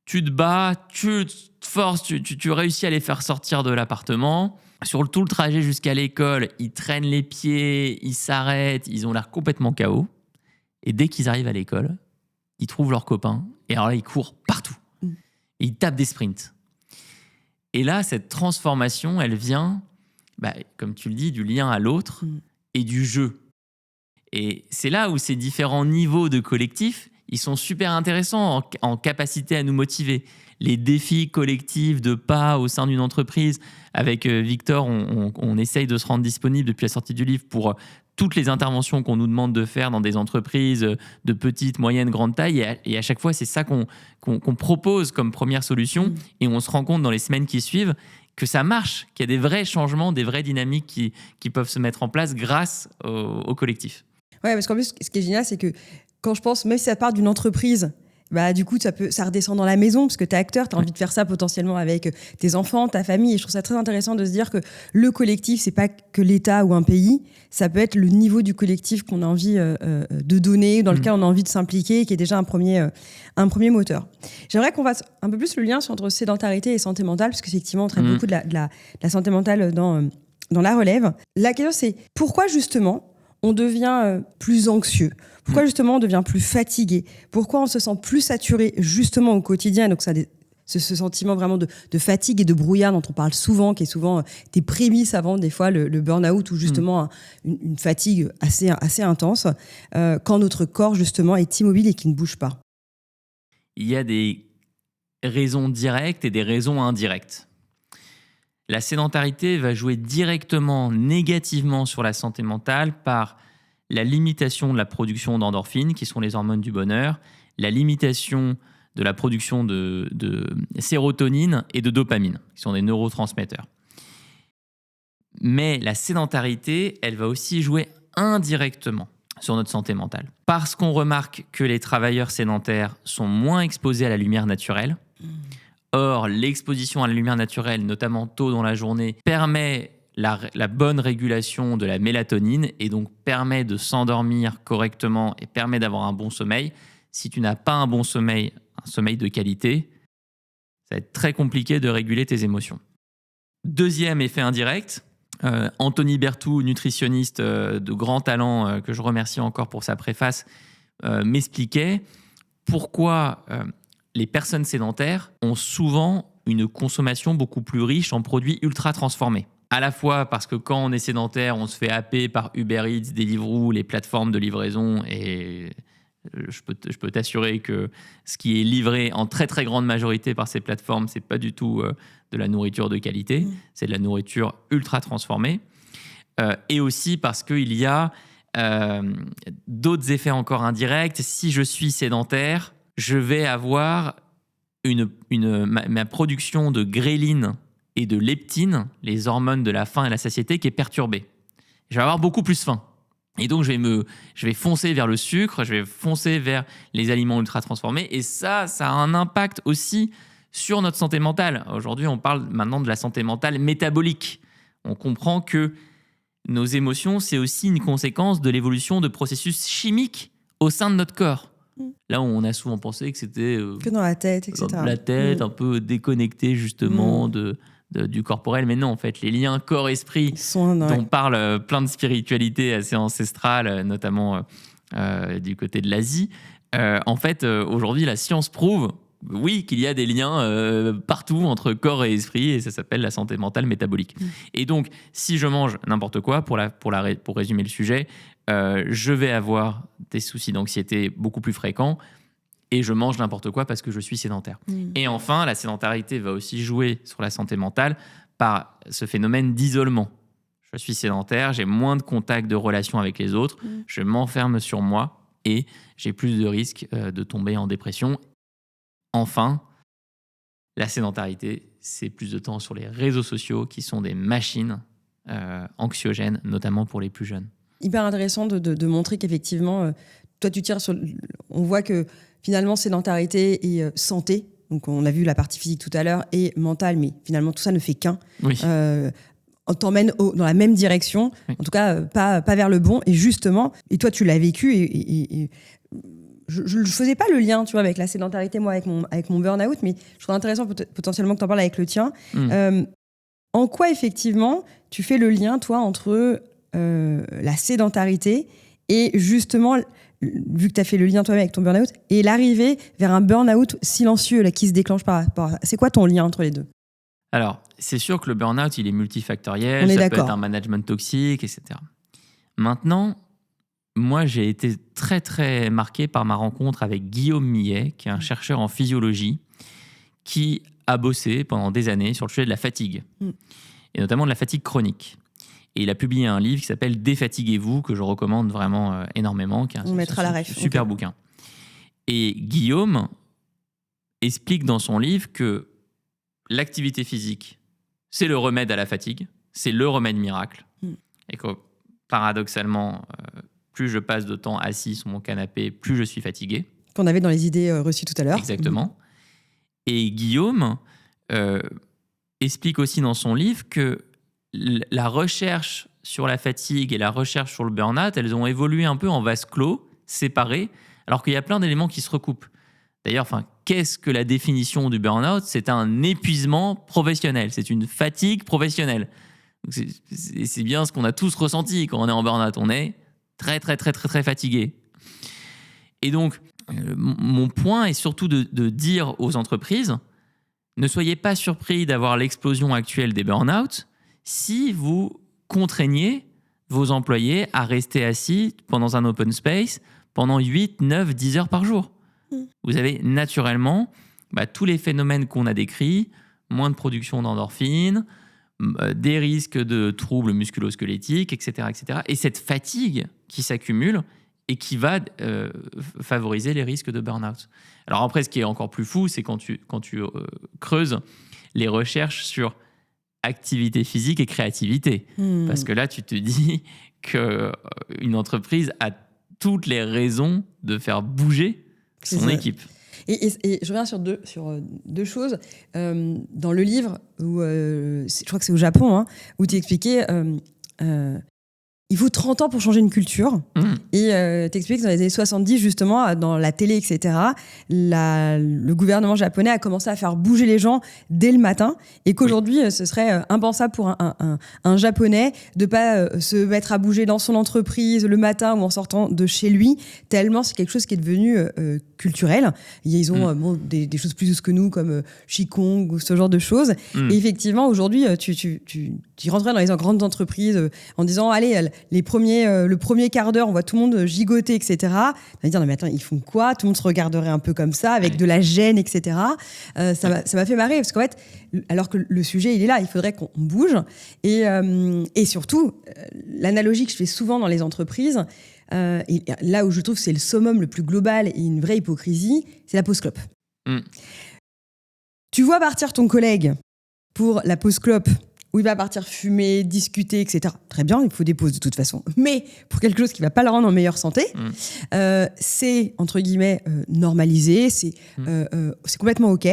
Tu te bats, tu te forces, tu réussis à les faire sortir de l'appartement. Sur tout le trajet jusqu'à l'école, ils traînent les pieds, ils s'arrêtent, ils ont l'air complètement KO. Et dès qu'ils arrivent à l'école, ils trouvent leurs copains. Et alors là, ils courent partout. Et ils tapent des sprints. Et là, cette transformation, elle vient, comme tu le dis, du lien à l'autre et du jeu. Et c'est là où ces différents niveaux de collectif, ils sont super intéressants en capacité à nous motiver. Les défis collectifs de pas au sein d'une entreprise. Avec Victor, on essaye de se rendre disponible depuis la sortie du livre pour toutes les interventions qu'on nous demande de faire dans des entreprises de petite, moyenne, grande taille. Et à chaque fois, c'est ça qu'on propose comme première solution. Et on se rend compte dans les semaines qui suivent que ça marche, qu'il y a des vrais changements, des vraies dynamiques qui peuvent se mettre en place grâce au collectif. Ouais, parce qu'en plus, ce qui est génial, c'est que quand je pense, même si ça part d'une entreprise, du coup, ça redescend dans la maison, parce que tu es acteur, tu as envie de faire ça potentiellement avec tes enfants, ta famille. Et je trouve ça très intéressant de se dire que le collectif, c'est pas que l'État ou un pays, ça peut être le niveau du collectif qu'on a envie de donner, dans lequel on a envie de s'impliquer, qui est déjà un premier moteur. J'aimerais qu'on fasse un peu plus le lien entre sédentarité et santé mentale, parce qu'effectivement, on traite beaucoup de la santé mentale dans la relève. La question, c'est pourquoi justement on devient plus anxieux? Pourquoi justement on devient plus fatigué? Pourquoi on se sent plus saturé justement au quotidien? Donc ça ce sentiment vraiment de fatigue et de brouillard dont on parle souvent, qui est souvent des prémices avant des fois le burn-out ou justement une fatigue assez intense, quand notre corps justement est immobile et qui ne bouge pas. Il y a des raisons directes et des raisons indirectes. La sédentarité va jouer directement, négativement sur la santé mentale par la limitation de la production d'endorphines, qui sont les hormones du bonheur, la limitation de la production de sérotonine et de dopamine, qui sont des neurotransmetteurs. Mais la sédentarité, elle va aussi jouer indirectement sur notre santé mentale. Parce qu'on remarque que les travailleurs sédentaires sont moins exposés à la lumière naturelle. Or, l'exposition à la lumière naturelle, notamment tôt dans la journée, permet la bonne régulation de la mélatonine et donc permet de s'endormir correctement et permet d'avoir un bon sommeil. Si tu n'as pas un bon sommeil, un sommeil de qualité, ça va être très compliqué de réguler tes émotions. Deuxième effet indirect, Anthony Berthoud, nutritionniste de grand talent, que je remercie encore pour sa préface, m'expliquait pourquoi les personnes sédentaires ont souvent une consommation beaucoup plus riche en produits ultra transformés. À la fois parce que quand on est sédentaire, on se fait happer par Uber Eats, Deliveroo, les plateformes de livraison, et je peux t'assurer que ce qui est livré en très très grande majorité par ces plateformes, c'est pas du tout de la nourriture de qualité, c'est de la nourriture ultra transformée. Et aussi parce qu'il y a d'autres effets encore indirects. Si je suis sédentaire, je vais avoir ma production de gréline et de leptine, les hormones de la faim et la satiété, qui est perturbée. Je vais avoir beaucoup plus faim. Et donc, je vais foncer vers le sucre, je vais foncer vers les aliments ultra transformés. Et ça a un impact aussi sur notre santé mentale. Aujourd'hui, on parle maintenant de la santé mentale métabolique. On comprend que nos émotions, c'est aussi une conséquence de l'évolution de processus chimiques au sein de notre corps. Là où on a souvent pensé que c'était que dans la tête, etc. dans la tête, un peu déconnecté justement du corporel. Mais non, en fait, les liens corps-esprit dont parlent plein de spiritualités assez ancestrales, notamment du côté de l'Asie. En fait, aujourd'hui, la science prouve, oui, qu'il y a des liens partout entre corps et esprit, et ça s'appelle la santé mentale métabolique. Et donc, si je mange n'importe quoi, pour résumer le sujet, je vais avoir des soucis d'anxiété beaucoup plus fréquents, et je mange n'importe quoi parce que je suis sédentaire. Et enfin, la sédentarité va aussi jouer sur la santé mentale par ce phénomène d'isolement. Je suis sédentaire, j'ai moins de contacts, de relations avec les autres, je m'enferme sur moi et j'ai plus de risques de tomber en dépression. Enfin, la sédentarité, c'est plus de temps sur les réseaux sociaux qui sont des machines anxiogènes, notamment pour les plus jeunes. Hyper intéressant de montrer qu'effectivement, toi tu tires sur... On voit que finalement, sédentarité et santé, donc on a vu la partie physique tout à l'heure, et mentale, mais finalement tout ça ne fait qu'un. Oui. On t'emmène dans la même direction, en tout cas pas vers le bon. Et justement, et toi tu l'as vécu, et je ne faisais pas le lien, tu vois, avec la sédentarité, moi, avec mon burn-out, mais je trouve intéressant potentiellement que tu en parles avec le tien. En quoi, effectivement, tu fais le lien, toi, entre la sédentarité et justement, vu que tu as fait le lien toi-même avec ton burn-out, et l'arrivée vers un burn-out silencieux là, qui se déclenche par rapport à... C'est quoi ton lien entre les deux ? Alors, c'est sûr que le burn-out, il est multifactoriel, On est ça d'accord. peut être un management toxique, etc. Maintenant, moi, j'ai été très, très marqué par ma rencontre avec Guillaume Millet, qui est un chercheur en physiologie, qui a bossé pendant des années sur le sujet de la fatigue, et notamment de la fatigue chronique. Et il a publié un livre qui s'appelle « Défatiguez-vous », que je recommande vraiment énormément, qui est On mettra la ref. Super bouquin. Et Guillaume explique dans son livre que l'activité physique, c'est le remède à la fatigue, c'est le remède miracle. Et que paradoxalement, plus je passe de temps assis sur mon canapé, plus je suis fatigué. Qu'on avait dans les idées reçues tout à l'heure. Exactement. Et Guillaume explique aussi dans son livre que la recherche sur la fatigue et la recherche sur le burn-out, elles ont évolué un peu en vase clos, séparés, alors qu'il y a plein d'éléments qui se recoupent. D'ailleurs, qu'est-ce que la définition du burn-out ? C'est un épuisement professionnel, c'est une fatigue professionnelle. Donc c'est bien ce qu'on a tous ressenti quand on est en burn-out. On est très, très, très, très, très fatigué. Et donc, mon point est surtout de dire aux entreprises, ne soyez pas surpris d'avoir l'explosion actuelle des burn-out si vous contraignez vos employés à rester assis pendant un open space pendant 8, 9, 10 heures par jour. Vous avez naturellement tous les phénomènes qu'on a décrits, moins de production d'endorphines, des risques de troubles musculo-squelettiques, etc., etc. Et cette fatigue qui s'accumule et qui va favoriser les risques de burn-out. Alors après, ce qui est encore plus fou, c'est quand tu creuses les recherches sur activité physique et créativité. Parce que là, tu te dis qu'une entreprise a toutes les raisons de faire bouger son équipe. Et je reviens sur deux choses. Dans le livre, où, je crois que c'est au Japon, où tu expliquais il faut 30 ans pour changer une culture. Et t'expliques que dans les années 70, justement, dans la télé, etc., le gouvernement japonais a commencé à faire bouger les gens dès le matin, et qu'aujourd'hui, ce serait impensable pour un Japonais de pas se mettre à bouger dans son entreprise le matin ou en sortant de chez lui, tellement c'est quelque chose qui est devenu culturel. Ils ont des choses plus douces que nous, comme Qigong ou ce genre de choses. Et effectivement, aujourd'hui, tu rentrais dans les grandes entreprises en disant, allez, le premier quart d'heure, on voit tout le monde gigoter, etc. On va dire, non mais attends, ils font quoi ? Tout le monde se regarderait un peu comme ça, avec de la gêne, etc. Ça m'a fait marrer, parce qu'en fait, alors que le sujet, il est là, il faudrait qu'on bouge. Et surtout, l'analogie que je fais souvent dans les entreprises, et là où je trouve que c'est le summum le plus global et une vraie hypocrisie, c'est la pause clope. Tu vois partir ton collègue pour la pause clope, où il va partir fumer, discuter, etc. Très bien, il faut des pauses de toute façon. Mais pour quelque chose qui ne va pas le rendre en meilleure santé, c'est, entre guillemets, normalisé, c'est complètement OK.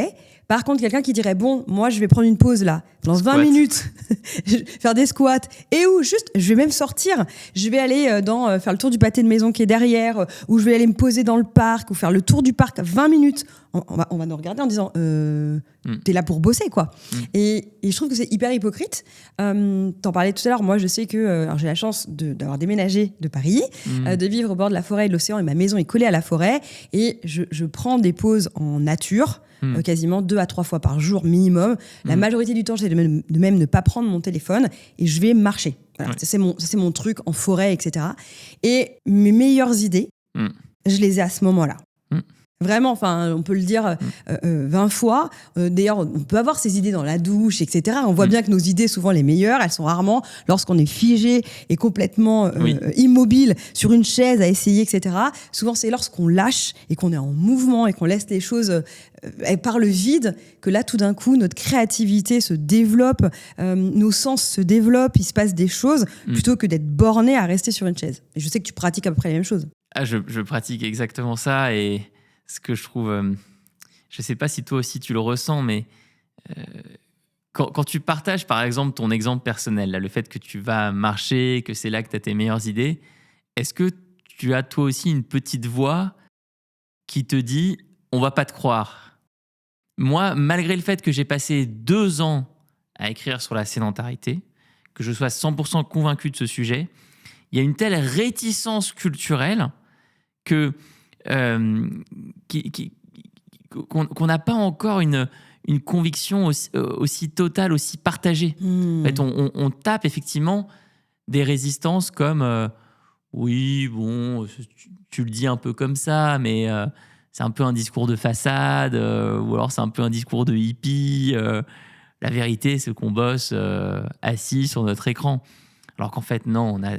Par contre, quelqu'un qui dirait, bon, moi, je vais prendre une pause là, pendant 20 minutes, faire des squats, et où juste, je vais même sortir, je vais aller faire le tour du pâté de maison qui est derrière, ou je vais aller me poser dans le parc, ou faire le tour du parc 20 minutes. On va nous regarder en disant, t'es là pour bosser, quoi. Et je trouve que c'est hyper hypocrite. T'en parlais tout à l'heure, moi, je sais que alors j'ai la chance d'avoir déménagé de Paris, de vivre au bord de la forêt et de l'océan, et ma maison est collée à la forêt, et je prends des pauses en nature, quasiment 2 à 3 fois par jour minimum. La majorité du temps, j'essaie de même ne pas prendre mon téléphone et je vais marcher. Voilà, ça, c'est mon truc en forêt, etc. Et mes meilleures idées, je les ai à ce moment-là. Vraiment, enfin, on peut le dire 20 fois. D'ailleurs, on peut avoir ces idées dans la douche, etc. On voit bien que nos idées, souvent les meilleures, elles sont rarement lorsqu'on est figé et complètement immobile sur une chaise à essayer, etc. Souvent, c'est lorsqu'on lâche et qu'on est en mouvement et qu'on laisse les choses par le vide que là, tout d'un coup, notre créativité se développe, nos sens se développent, il se passe des choses plutôt que d'être borné à rester sur une chaise. Et je sais que tu pratiques à peu près les mêmes choses. Ah, je pratique exactement ça, et ce que je trouve, je ne sais pas si toi aussi tu le ressens, mais quand tu partages par exemple ton exemple personnel, là, le fait que tu vas marcher, que c'est là que tu as tes meilleures idées, est-ce que tu as toi aussi une petite voix qui te dit « on va pas te croire ». Moi, malgré le fait que j'ai passé 2 ans à écrire sur la sédentarité, que je sois 100% convaincu de ce sujet, il y a une telle réticence culturelle que qu'on n'a pas encore une conviction aussi totale, aussi partagée. En fait, on tape effectivement des résistances comme oui, bon, tu le dis un peu comme ça, mais c'est un peu un discours de façade, ou alors c'est un peu un discours de hippie. La vérité, c'est qu'on bosse assis sur notre écran. Alors qu'en fait, non, on a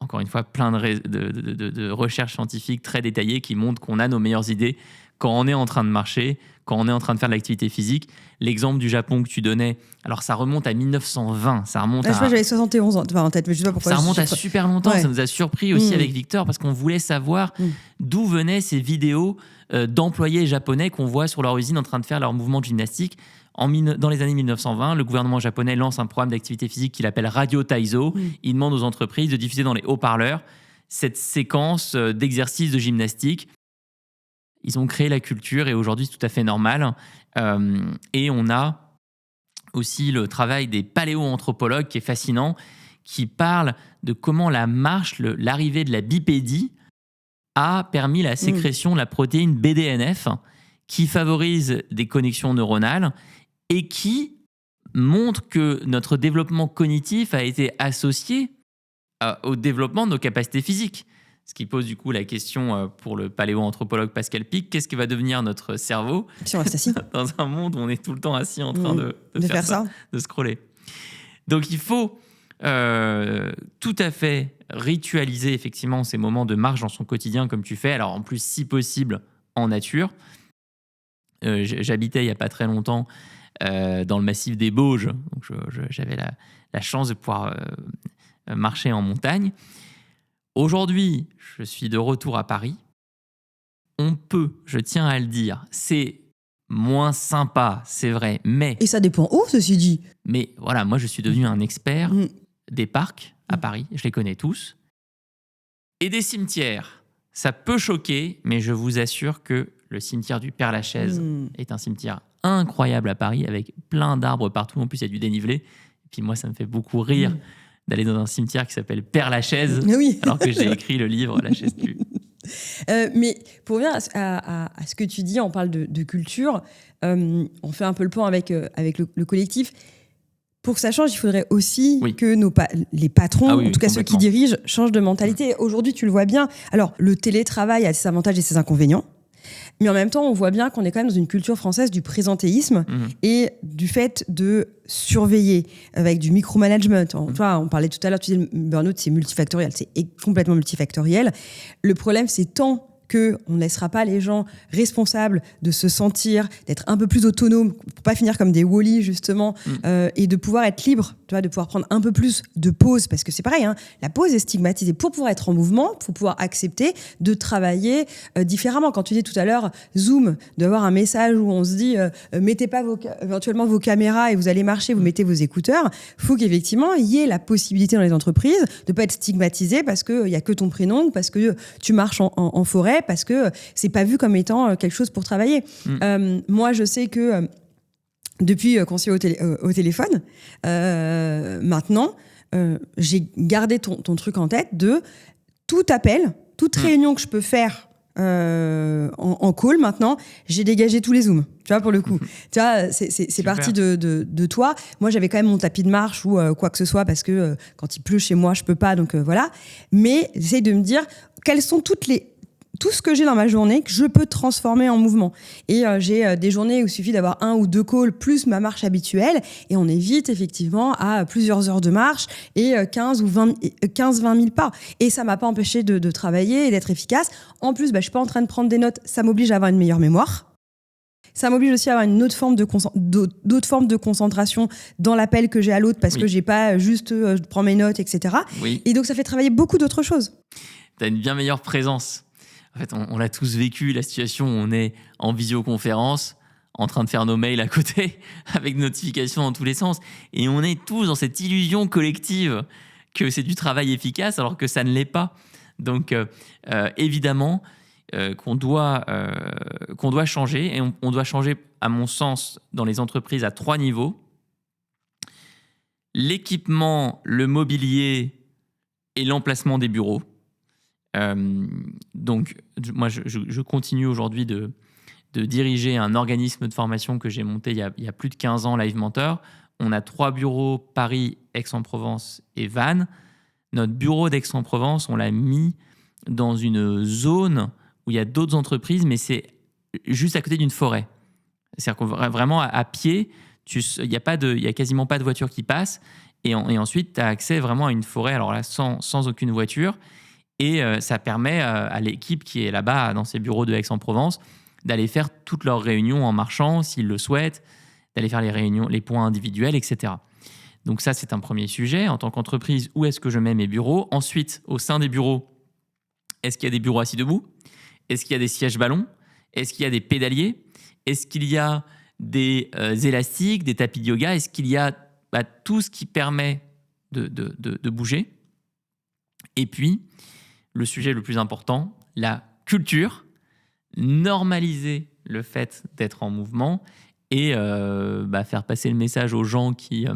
encore une fois, plein de recherches scientifiques très détaillées qui montrent qu'on a nos meilleures idées quand on est en train de marcher, quand on est en train de faire de l'activité physique. L'exemple du Japon que tu donnais, alors ça remonte à 1920. Ça remonte je sais pas, j'avais 71 ans en tête, mais je sais pas pourquoi. Ça remonte à super longtemps. Ouais. Ça nous a surpris aussi avec Victor parce qu'on voulait savoir d'où venaient ces vidéos d'employés japonais qu'on voit sur leur usine en train de faire leur mouvement de gymnastique. Dans les années 1920, le gouvernement japonais lance un programme d'activité physique qu'il appelle Radio Taizo. Il demande aux entreprises de diffuser dans les haut-parleurs cette séquence d'exercices de gymnastique. Ils ont créé la culture et aujourd'hui, c'est tout à fait normal. Et on a aussi le travail des paléoanthropologues qui est fascinant, qui parle de comment la marche, l'arrivée de la bipédie a permis la sécrétion de la protéine BDNF qui favorise des connexions neuronales et qui montre que notre développement cognitif a été associé au développement de nos capacités physiques. Ce qui pose du coup la question pour le paléoanthropologue Pascal Pic, qu'est-ce que va devenir notre cerveau si on reste assis dans un monde où on est tout le temps assis en train de faire ça, de scroller. Donc il faut tout à fait ritualiser effectivement ces moments de marche dans son quotidien comme tu fais, alors en plus si possible en nature. J'habitais il n'y a pas très longtemps dans le massif des Bauges, donc j'avais la chance de pouvoir marcher en montagne. Aujourd'hui, je suis de retour à Paris. On peut, je tiens à le dire, c'est moins sympa, c'est vrai, mais... Et ça dépend où, ceci dit. Mais voilà, moi je suis devenu un expert des parcs à Paris, je les connais tous. Et des cimetières, ça peut choquer, mais je vous assure que le cimetière du Père-Lachaise est un cimetière incroyable à Paris, avec plein d'arbres partout, en plus il y a du dénivelé. Et puis moi, ça me fait beaucoup rire d'aller dans un cimetière qui s'appelle Père-Lachaise, alors que j'ai écrit le livre La chaise tue. Mais pour revenir à ce que tu dis, on parle de culture, on fait un peu le point avec le collectif. Pour que ça change, il faudrait aussi que les patrons, en tout cas ceux qui dirigent, changent de mentalité. Aujourd'hui, tu le vois bien. Alors, le télétravail a ses avantages et ses inconvénients. Mais en même temps, on voit bien qu'on est quand même dans une culture française du présentéisme et du fait de surveiller avec du micromanagement. Tu vois, on parlait tout à l'heure, tu disais le burn-out, c'est multifactoriel, c'est complètement multifactoriel. Le problème, c'est tant qu'on ne laissera pas les gens responsables de se sentir, d'être un peu plus autonomes, pour pas finir comme des Wall-E justement, et de pouvoir être libres tu vois, de pouvoir prendre un peu plus de pause, parce que c'est pareil, hein, la pause est stigmatisée. Pour pouvoir être en mouvement, pour pouvoir accepter de travailler différemment. Quand tu dis tout à l'heure, Zoom, d'avoir un message où on se dit mettez pas éventuellement vos caméras et vous allez marcher, vous mettez vos écouteurs, faut qu'effectivement il y ait la possibilité dans les entreprises de pas être stigmatisé parce qu'il y a que ton prénom, parce que tu marches en forêt, parce que c'est pas vu comme étant quelque chose pour travailler. Moi, je sais que depuis qu'on s'est au téléphone, maintenant, j'ai gardé ton truc en tête de tout appel, toute réunion que je peux faire en call maintenant, j'ai dégagé tous les zooms. Tu vois, pour le coup. Tu vois, c'est parti de toi. Moi, j'avais quand même mon tapis de marche ou quoi que ce soit parce que quand il pleut chez moi, je peux pas. Donc voilà. Mais j'essaye de me dire quelles sont tout ce que j'ai dans ma journée que je peux transformer en mouvement. Et j'ai des journées où il suffit d'avoir 1 ou 2 calls plus ma marche habituelle et on évite effectivement à plusieurs heures de marche et 15 ou 20 000 pas. Et ça m'a pas empêché de travailler et d'être efficace. En plus, je suis pas en train de prendre des notes, ça m'oblige à avoir une meilleure mémoire. Ça m'oblige aussi à avoir une autre forme d'autres formes de concentration dans l'appel que j'ai à l'autre parce que j'ai pas juste je prends mes notes, etc. Oui. Et donc ça fait travailler beaucoup d'autres choses. Tu as une bien meilleure présence. En fait, on l'a tous vécu, la situation où on est en visioconférence, en train de faire nos mails à côté, avec des notifications dans tous les sens. Et on est tous dans cette illusion collective que c'est du travail efficace, alors que ça ne l'est pas. Donc, évidemment, qu'on doit changer. Et on doit changer, à mon sens, dans les entreprises à 3 niveaux. L'équipement, le mobilier et l'emplacement des bureaux. Donc, moi, je continue aujourd'hui de diriger un organisme de formation que j'ai monté il y a plus de 15 ans, Live Mentor. On a 3 bureaux, Paris, Aix-en-Provence et Vannes. Notre bureau d'Aix-en-Provence, on l'a mis dans une zone où il y a d'autres entreprises, mais c'est juste à côté d'une forêt. C'est-à-dire que vraiment, à pied, il y a quasiment pas de voiture qui passe. Et ensuite, tu as accès vraiment à une forêt, alors là, sans aucune voiture. Et ça permet à l'équipe qui est là-bas, dans ces bureaux de Aix-en-Provence, d'aller faire toutes leurs réunions en marchant, s'ils le souhaitent, d'aller faire les réunions, les points individuels, etc. Donc ça, c'est un premier sujet. En tant qu'entreprise, où est-ce que je mets mes bureaux ? Ensuite, au sein des bureaux, est-ce qu'il y a des bureaux assis debout ? Est-ce qu'il y a des sièges ballons ? Est-ce qu'il y a des pédaliers ? Est-ce qu'il y a des élastiques, des tapis de yoga ? Est-ce qu'il y a tout ce qui permet de bouger ? Et puis, le sujet le plus important, la culture, normaliser le fait d'être en mouvement et faire passer le message aux gens qui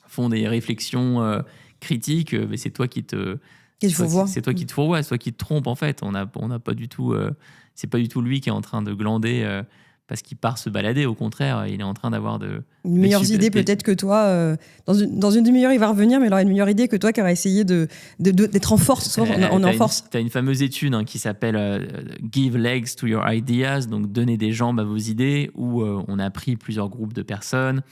font des réflexions critiques. Mais c'est toi qui te fourvoie. C'est toi qui te fourvoie, c'est toi qui te trompe en fait. On n'a pas du tout. C'est pas du tout lui qui est en train de glander parce qu'il part se balader. Au contraire, il est en train d'avoir de meilleures idées peut-être que toi. Dans une demi-heure, il va revenir, mais il aura une meilleure idée que toi qui aura essayé d'être en force. Souvent, on est en force. Tu as une fameuse étude qui s'appelle Give legs to your ideas, donc donner des jambes à vos idées, où on a pris plusieurs groupes de personnes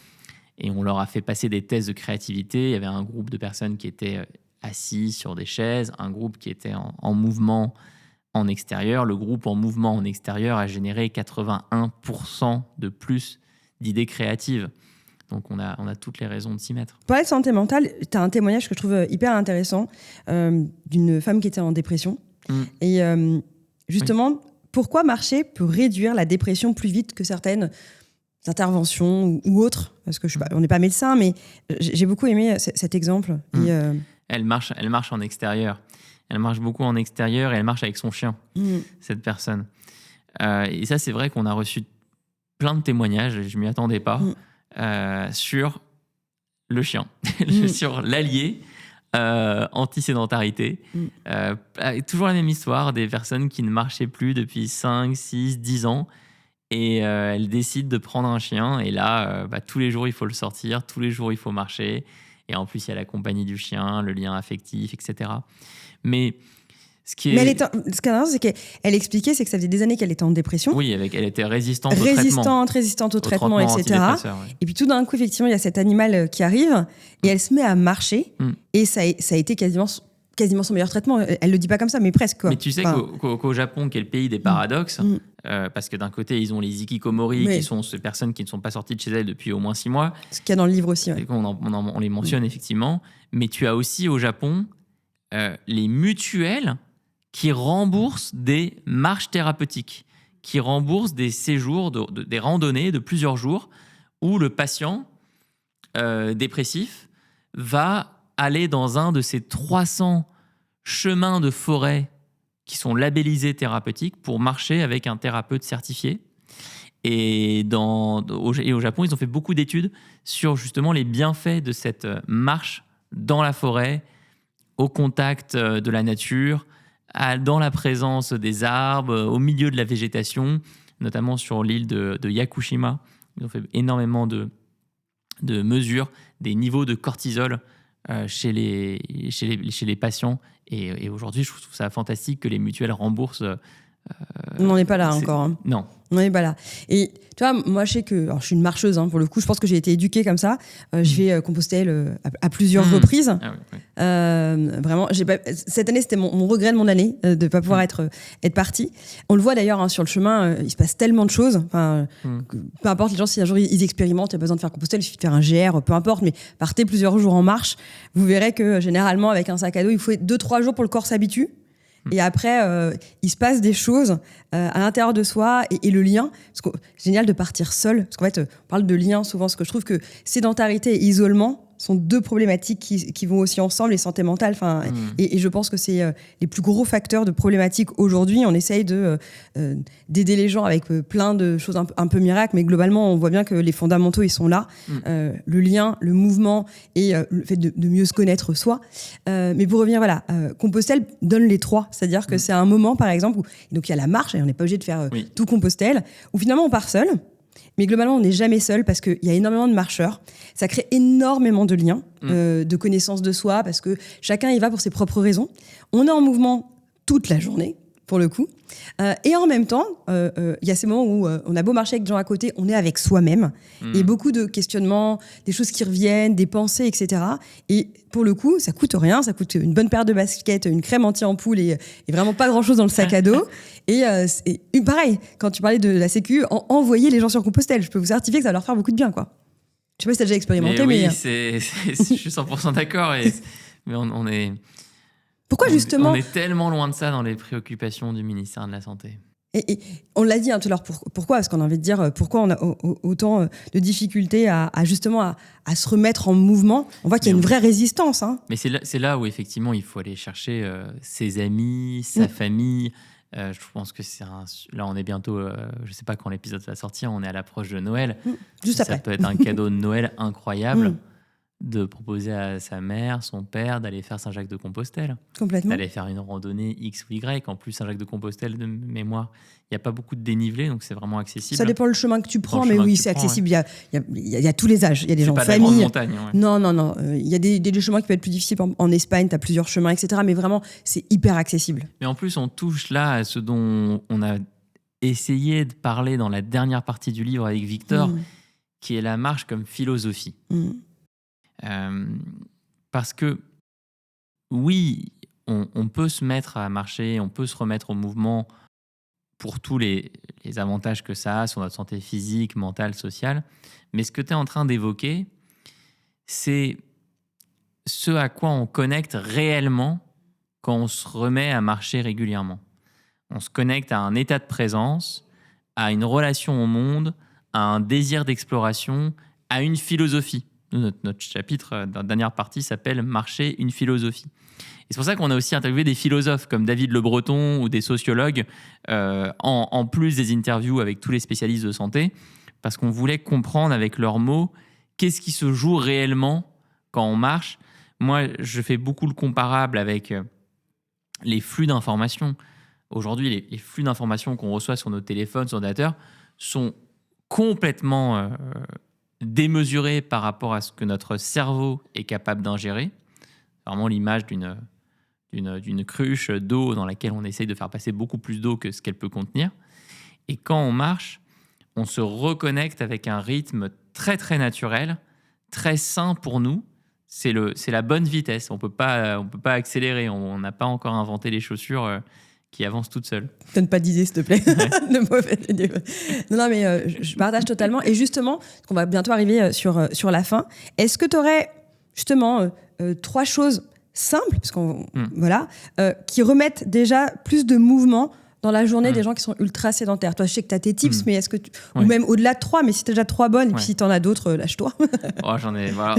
et on leur a fait passer des tests de créativité. Il y avait un groupe de personnes qui étaient assis sur des chaises, un groupe qui était en mouvement en extérieur. Le groupe en mouvement en extérieur a généré 81% de plus d'idées créatives. Donc, on a toutes les raisons de s'y mettre. Pour parler de santé mentale, tu as un témoignage que je trouve hyper intéressant d'une femme qui était en dépression. Et justement, pourquoi marcher peut réduire la dépression plus vite que certaines interventions ou autres ? Parce que on n'est pas médecin, mais j'ai beaucoup aimé cet exemple. Et, elle marche en extérieur. Elle marche beaucoup en extérieur et elle marche avec son chien, cette personne. Et ça, c'est vrai qu'on a reçu plein de témoignages, je ne m'y attendais pas, sur le chien, sur l'allié anti-sédentarité. Toujours la même histoire, des personnes qui ne marchaient plus depuis 5, 6, 10 ans et elles décident de prendre un chien. Et là, tous les jours, il faut le sortir, tous les jours, il faut marcher. Et en plus, il y a la compagnie du chien, le lien affectif, etc. Mais ce qui est... Mais ce qui est intéressant, c'est qu'elle expliquait, c'est que ça faisait des années qu'elle était en dépression. Oui, elle était résistante au traitement, etc. Ouais. Et puis tout d'un coup, effectivement, il y a cet animal qui arrive et elle se met à marcher. Et ça a été quasiment son meilleur traitement. Elle le dit pas comme ça, mais presque. Quoi. Mais tu sais qu'au Japon, qui est le pays des paradoxes, parce que d'un côté, ils ont les hikikomori, Oui. qui sont ces personnes qui ne sont pas sorties de chez elles depuis au moins 6 mois. Ce qu'il y a dans le livre aussi. Ouais. Et on les mentionne effectivement. Mais tu as aussi au Japon les mutuelles qui remboursent des marches thérapeutiques, qui remboursent des séjours, des randonnées de plusieurs jours où le patient dépressif va aller dans un de ces 300 chemins de forêt qui sont labellisés thérapeutiques pour marcher avec un thérapeute certifié. Et au Japon, ils ont fait beaucoup d'études sur justement les bienfaits de cette marche dans la forêt, au contact de la nature, dans la présence des arbres, au milieu de la végétation, notamment sur l'île de Yakushima. Ils ont fait énormément de mesures des niveaux de cortisol chez les patients. Et aujourd'hui, je trouve ça fantastique que les mutuelles remboursent. On n'en est pas là encore. Hein. Non. On n'en est pas là. Et tu vois, moi, je sais que... Alors, je suis une marcheuse, hein, pour le coup. Je pense que j'ai été éduquée comme ça. Je vais Compostelle à plusieurs reprises. Ah oui. Vraiment, cette année, c'était mon regret de mon année, de ne pas pouvoir être partie. On le voit d'ailleurs, hein, sur le chemin, il se passe tellement de choses. Enfin, peu importe, les gens, si un jour ils expérimentent, il n'y a pas besoin de faire Compostelle, il suffit de faire un GR, peu importe, mais partez plusieurs jours en marche. Vous verrez que généralement, avec un sac à dos, il faut 2-3 jours pour le corps s'habitue. Et après, il se passe des choses à l'intérieur de soi et le lien. C'est génial de partir seul. Parce qu'en fait, on parle de lien souvent. Parce que je trouve que sédentarité et isolement sont deux problématiques qui vont aussi ensemble, les santé mentale. Et je pense que c'est les plus gros facteurs de problématiques aujourd'hui. On essaye d'aider les gens avec plein de choses un peu miracles, mais globalement, on voit bien que les fondamentaux, ils sont là. Le lien, le mouvement et le fait de mieux se connaître soi. Mais pour revenir, voilà, Compostelle donne les trois. C'est-à-dire que c'est un moment, par exemple, où donc il y a la marche, et on n'est pas obligé de faire tout Compostelle, où finalement on part seul. Mais globalement, on n'est jamais seul parce qu'il y a énormément de marcheurs. Ça crée énormément de liens, de connaissance de soi, parce que chacun y va pour ses propres raisons. On est en mouvement toute la journée, pour le coup. Et en même temps, il y a ces moments où on a beau marcher avec des gens à côté, on est avec soi-même. Et beaucoup de questionnements, des choses qui reviennent, des pensées, etc. Et pour le coup, ça coûte rien. Ça coûte une bonne paire de baskets, une crème anti-ampoule et vraiment pas grand-chose dans le sac à dos. Et pareil, quand tu parlais de la Sécu, envoyer les gens sur Compostelle. Je peux vous certifier que ça va leur faire beaucoup de bien, quoi. Je sais pas si tu as déjà expérimenté, mais... Oui, je suis 100% d'accord. Mais on est... Pourquoi justement... On est tellement loin de ça dans les préoccupations du ministère de la Santé. Et on l'a dit tout à l'heure, pourquoi ? Parce qu'on a envie de dire pourquoi on a autant de difficultés à justement à se remettre en mouvement. On voit qu'il y a une vraie résistance. Hein. Mais c'est là où effectivement il faut aller chercher ses amis, sa famille. Je pense que là on est bientôt, je ne sais pas quand l'épisode va sortir, on est à l'approche de Noël. Juste après. Ça peut être un cadeau de Noël incroyable. De proposer à sa mère, son père, d'aller faire Saint-Jacques-de-Compostelle. Complètement. D'aller faire une randonnée X ou Y. En plus, Saint-Jacques-de-Compostelle, de mémoire, il n'y a pas beaucoup de dénivelé, donc c'est vraiment accessible. Ça dépend le chemin que tu prends, mais oui, c'est accessible. Ouais. Il y a tous les âges. Il y a des gens en famille. C'est pas de la grande montagne. Non. Il y a des chemins qui peuvent être plus difficiles. En Espagne, tu as plusieurs chemins, etc. Mais vraiment, c'est hyper accessible. Mais en plus, on touche là à ce dont on a essayé de parler dans la dernière partie du livre avec Victor, qui est la marche comme philosophie. Parce que oui, on peut se mettre à marcher, on peut se remettre au mouvement pour tous les avantages que ça a sur notre santé physique, mentale, sociale. Mais ce que tu es en train d'évoquer, c'est ce à quoi on connecte réellement quand on se remet à marcher régulièrement. On se connecte à un état de présence, à une relation au monde, à un désir d'exploration, à une philosophie. Notre chapitre, dans la dernière partie, s'appelle « Marcher, une philosophie ». Et c'est pour ça qu'on a aussi interviewé des philosophes comme David Le Breton ou des sociologues, en plus des interviews avec tous les spécialistes de santé, parce qu'on voulait comprendre avec leurs mots qu'est-ce qui se joue réellement quand on marche. Moi, je fais beaucoup le comparable avec les flux d'informations. Aujourd'hui, les flux d'informations qu'on reçoit sur nos téléphones, sur ordinateurs, sont complètement démesurés par rapport à ce que notre cerveau est capable d'ingérer. C'est vraiment l'image d'une cruche d'eau dans laquelle on essaye de faire passer beaucoup plus d'eau que ce qu'elle peut contenir. Et quand on marche, on se reconnecte avec un rythme très, très naturel, très sain pour nous. C'est la bonne vitesse. On peut pas accélérer. On n'a pas encore inventé les chaussures qui avance toute seule. Donne pas d'idée, s'il te plaît. Non, mais je partage totalement. Et justement, on va bientôt arriver sur la fin. Est-ce que tu aurais justement 3 choses simples, parce qui remettent déjà plus de mouvement dans la journée des gens qui sont ultra sédentaires? Toi, je sais que tu as tes tips, mais est-ce que ou même au-delà de 3, mais si tu as déjà 3 bonnes, et puis si tu en as d'autres, lâche-toi. J'en ai. Voilà.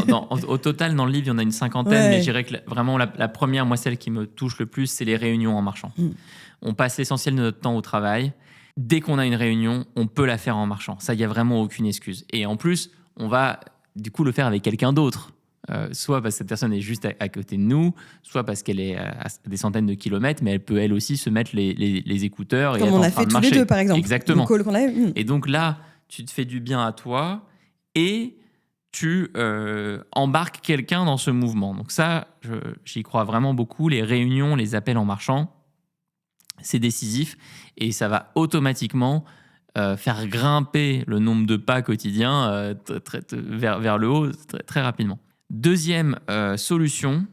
Au total, dans le livre, il y en a une 50aine, mais je dirais que vraiment la première, moi, celle qui me touche le plus, c'est les réunions en marchant. On passe l'essentiel de notre temps au travail. Dès qu'on a une réunion, on peut la faire en marchant. Ça, il n'y a vraiment aucune excuse. Et en plus, on va du coup le faire avec quelqu'un d'autre. Soit parce que cette personne est juste à côté de nous, soit parce qu'elle est à des centaines de kilomètres, mais elle peut elle aussi se mettre les écouteurs et comme être on en a train fait de tous marcher. les deux, par exemple. Exactement. Le call qu'on a eu. Et donc là, tu te fais du bien à toi et tu embarques quelqu'un dans ce mouvement. Donc ça, j'y crois vraiment beaucoup. Les réunions, les appels en marchant, c'est décisif et ça va automatiquement faire grimper le nombre de pas quotidiens vers le haut très, très rapidement. Deuxième solution,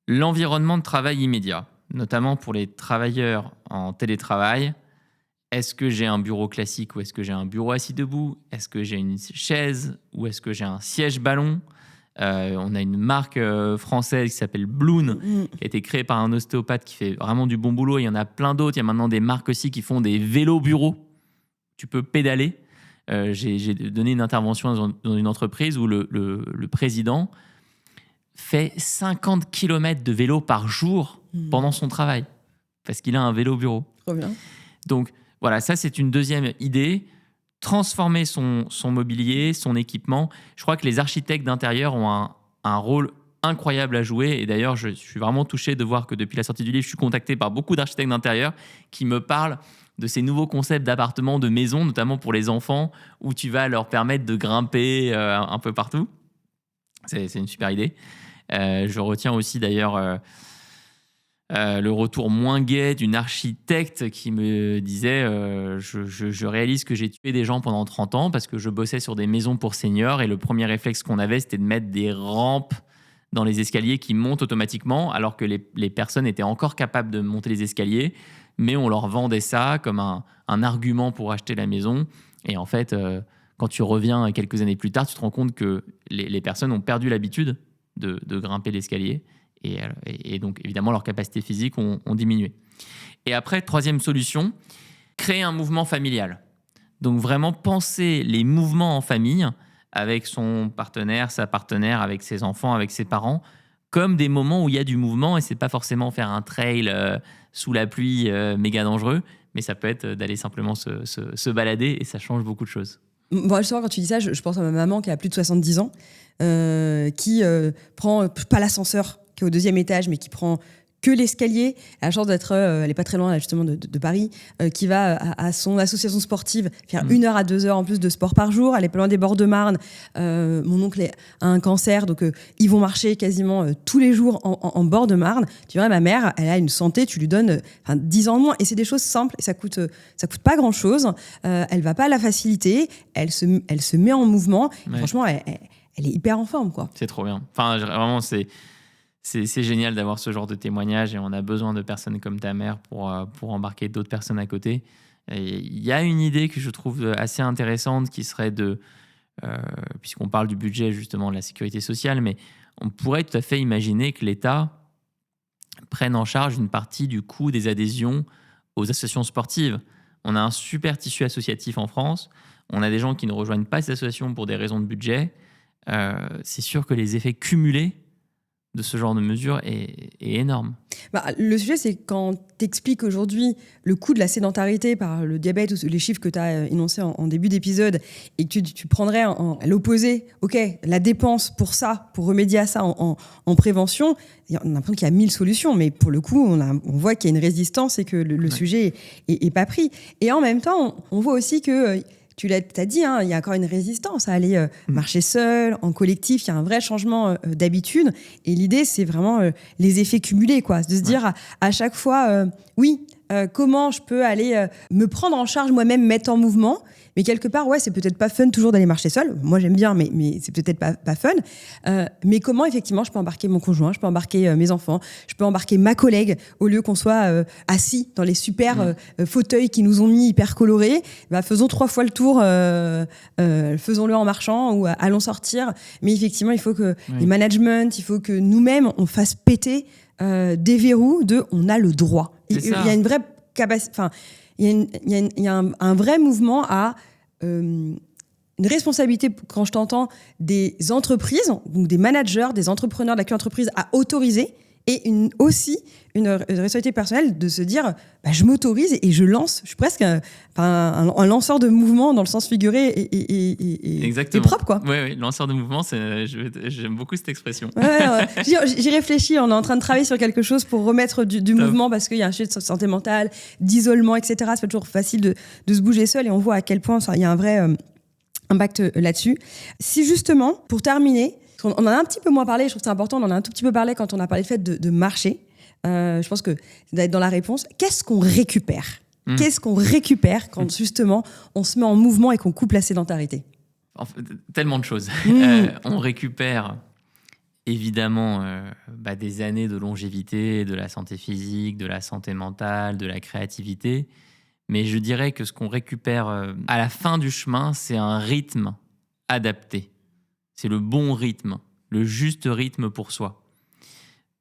l'environnement de travail immédiat, notamment pour les travailleurs en télétravail. Est-ce que j'ai un bureau classique ou est-ce que j'ai un bureau assis debout? Est-ce que j'ai une chaise ou est-ce que j'ai un siège ballon? On a une marque française qui s'appelle Bloon, qui a été créée par un ostéopathe qui fait vraiment du bon boulot. Il y en a plein d'autres. Il y a maintenant des marques aussi qui font des vélos bureaux. Tu peux pédaler. J'ai donné une intervention dans une entreprise où le président fait 50 km de vélo par jour pendant son travail, parce qu'il a un vélo bureau. Trop bien. Donc, voilà, ça, c'est une deuxième idée. Transformer son mobilier, son équipement. Je crois que les architectes d'intérieur ont un rôle incroyable à jouer. Et d'ailleurs, je suis vraiment touché de voir que depuis la sortie du livre, je suis contacté par beaucoup d'architectes d'intérieur qui me parlent de ces nouveaux concepts d'appartements, de maisons, notamment pour les enfants, où tu vas leur permettre de grimper un peu partout. C'est une super idée. Je retiens aussi d'ailleurs le retour moins gai d'une architecte qui me disait je réalise que j'ai tué des gens pendant 30 ans parce que je bossais sur des maisons pour seniors et le premier réflexe qu'on avait, c'était de mettre des rampes dans les escaliers qui montent automatiquement alors que les personnes étaient encore capables de monter les escaliers, mais on leur vendait ça comme un argument pour acheter la maison. Et en fait, quand tu reviens quelques années plus tard, tu te rends compte que les personnes ont perdu l'habitude de grimper l'escalier et donc évidemment leurs capacités physiques ont diminué. Et après, troisième solution, créer un mouvement familial. Donc vraiment penser les mouvements en famille avec son partenaire, sa partenaire, avec ses enfants, avec ses parents, comme des moments où il y a du mouvement et c'est pas forcément faire un trail sous la pluie méga dangereux, mais ça peut être d'aller simplement se balader et ça change beaucoup de choses. Bon, justement, quand tu dis ça, je pense à ma maman qui a plus de 70 ans, qui prend pas l'ascenseur qui est au 2e étage, mais qui prend que l'escalier. Elle a la chance d'être, elle n'est pas très loin là, justement de Paris, qui va à son association sportive faire 1 heure à 2 heures en plus de sport par jour. Elle est pas loin des bords de Marne. Mon oncle a un cancer, donc ils vont marcher quasiment tous les jours en bord de Marne. Tu vois, ma mère, elle a une santé, tu lui donnes 10 ans de moins. Et c'est des choses simples, et ça coûte pas grand-chose. Elle va pas à la facilité, elle se met en mouvement. Ouais. Franchement, elle est hyper en forme, quoi. C'est trop bien. Enfin, vraiment, c'est génial d'avoir ce genre de témoignage et on a besoin de personnes comme ta mère pour embarquer d'autres personnes à côté. Il y a une idée que je trouve assez intéressante qui serait puisqu'on parle du budget justement de la sécurité sociale, mais on pourrait tout à fait imaginer que l'État prenne en charge une partie du coût des adhésions aux associations sportives. On a un super tissu associatif en France, on a des gens qui ne rejoignent pas ces associations pour des raisons de budget. C'est sûr que les effets cumulés de ce genre de mesures est énorme. Le sujet, c'est quand tu expliques aujourd'hui le coût de la sédentarité par le diabète ou les chiffres que tu as énoncés en début d'épisode et que tu prendrais à l'opposé, ok, la dépense pour ça, pour remédier à ça en prévention, on a l'impression qu'il y a 1000 solutions, mais pour le coup, on voit qu'il y a une résistance et que le sujet est pas pris. Et en même temps, on voit aussi que... Tu l'as dit, il y a encore une résistance à aller marcher seul, en collectif. Il y a un vrai changement d'habitude. Et l'idée, c'est vraiment les effets cumulés, quoi. De se dire à chaque fois, oui, comment je peux aller me prendre en charge moi-même, mettre en mouvement. Mais quelque part, c'est peut-être pas fun toujours d'aller marcher seul. Moi, j'aime bien, mais c'est peut-être pas fun. Mais comment, effectivement, je peux embarquer mon conjoint, je peux embarquer mes enfants, je peux embarquer ma collègue, au lieu qu'on soit assis dans les super fauteuils qui nous ont mis hyper colorés. Faisons 3 fois le tour, faisons-le en marchant ou allons sortir. Mais effectivement, il faut que les managements, il faut que nous-mêmes, on fasse péter des verrous on a le droit. Il y a une vraie capacité... Il y a un vrai mouvement à une responsabilité, quand je t'entends, des entreprises, donc des managers, des entrepreneurs d'accueil entreprise à autoriser, et aussi une responsabilité personnelle de se dire je m'autorise et je lance. Je suis presque un lanceur de mouvement dans le sens figuré et propre, quoi. Oui, lanceur de mouvement, j'aime beaucoup cette expression. J'y réfléchis, on est en train de travailler sur quelque chose pour remettre du mouvement, parce qu'il y a un sujet de santé mentale, d'isolement, etc. C'est pas toujours facile de se bouger seul, et on voit à quel point il y a un vrai impact là-dessus. Si justement, pour terminer, on en a un petit peu moins parlé, je trouve que c'est important, on en a un tout petit peu parlé quand on a parlé du fait de marcher. Je pense que ça doit être dans la réponse. Qu'est-ce qu'on récupère ? Qu'est-ce qu'on récupère quand justement on se met en mouvement et qu'on coupe la sédentarité ? Tellement de choses. On récupère évidemment des années de longévité, de la santé physique, de la santé mentale, de la créativité. Mais je dirais que ce qu'on récupère à la fin du chemin, c'est un rythme adapté. C'est le bon rythme, le juste rythme pour soi.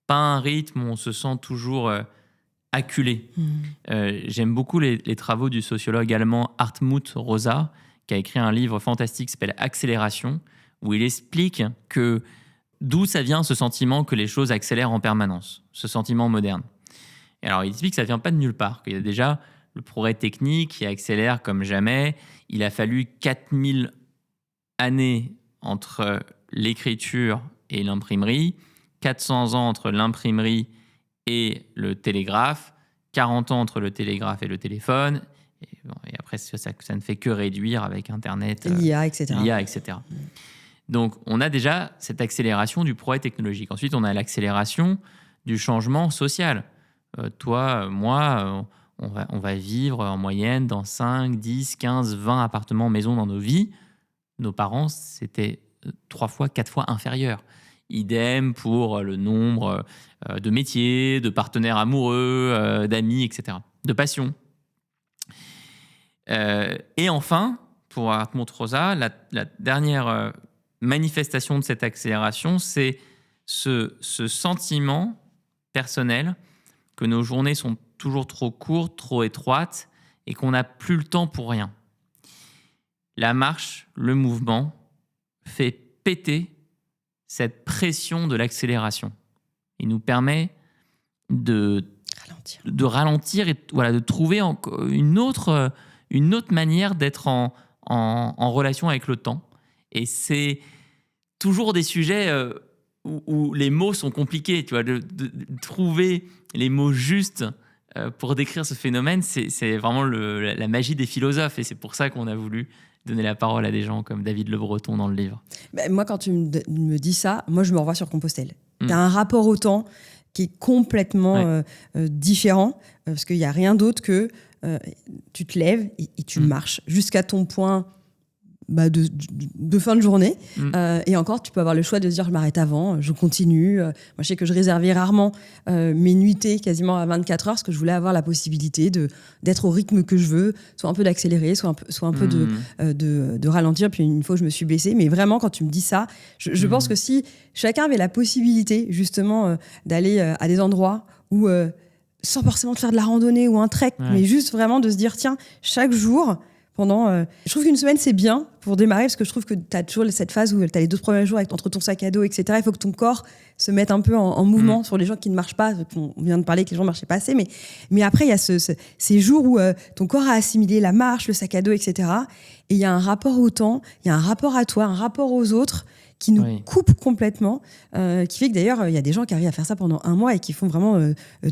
Pas un rythme où on se sent toujours acculé. J'aime beaucoup les travaux du sociologue allemand Hartmut Rosa, qui a écrit un livre fantastique qui s'appelle « Accélération », où il explique que d'où ça vient ce sentiment que les choses accélèrent en permanence, ce sentiment moderne. Et alors, il explique que ça ne vient pas de nulle part, qu'il y a déjà le progrès technique qui accélère comme jamais. Il a fallu 4000 années entre l'écriture et l'imprimerie, 400 ans entre l'imprimerie et le télégraphe, 40 ans entre le télégraphe et le téléphone, et après ça ne fait que réduire avec Internet, l'IA, etc. Donc on a déjà cette accélération du progrès technologique. Ensuite, on a l'accélération du changement social. Toi, moi, on va vivre en moyenne dans 5, 10, 15, 20 appartements, maisons dans nos vies. Nos parents, c'était 3 fois, 4 fois inférieur. Idem pour le nombre de métiers, de partenaires amoureux, d'amis, etc., de passions. Et enfin, pour Hartmut Rosa, la dernière manifestation de cette accélération, c'est ce sentiment personnel que nos journées sont toujours trop courtes, trop étroites, et qu'on n'a plus le temps pour rien. La marche, le mouvement, fait péter cette pression de l'accélération. Il nous permet de ralentir et de trouver une autre manière d'être en relation avec le temps. Et c'est toujours des sujets où les mots sont compliqués. Tu vois, de trouver les mots justes pour décrire ce phénomène, c'est vraiment la magie des philosophes. Et c'est pour ça qu'on a voulu donner la parole à des gens comme David Le Breton dans le livre. Moi, quand tu me dis ça, moi, je me revois sur Compostelle. Tu as un rapport au temps qui est complètement différent, parce qu'il n'y a rien d'autre que tu te lèves et tu marches jusqu'à ton point de fin de journée. Et encore, tu peux avoir le choix de se dire je m'arrête avant, je continue. Moi, je sais que je réservais rarement mes nuitées quasiment à 24 heures, parce que je voulais avoir la possibilité d'être au rythme que je veux, soit un peu d'accélérer, soit un peu de ralentir. Puis une fois, je me suis blessée. Mais vraiment, quand tu me dis ça, je pense que si chacun avait la possibilité justement d'aller à des endroits où, sans forcément de faire de la randonnée ou un trek, mais juste vraiment de se dire tiens, chaque jour... je trouve qu'une semaine, c'est bien pour démarrer, parce que je trouve que tu as toujours cette phase où tu as les 2 premiers jours entre ton sac à dos, etc. Il faut que ton corps se mette un peu en mouvement sur les gens qui ne marchent pas. On vient de parler que les gens ne marchaient pas assez. Mais après, il y a ces jours où ton corps a assimilé la marche, le sac à dos, etc. Et il y a un rapport au temps, il y a un rapport à toi, un rapport aux autres qui nous coupe complètement, qui fait que d'ailleurs, il y a des gens qui arrivent à faire ça pendant 1 mois et qui font vraiment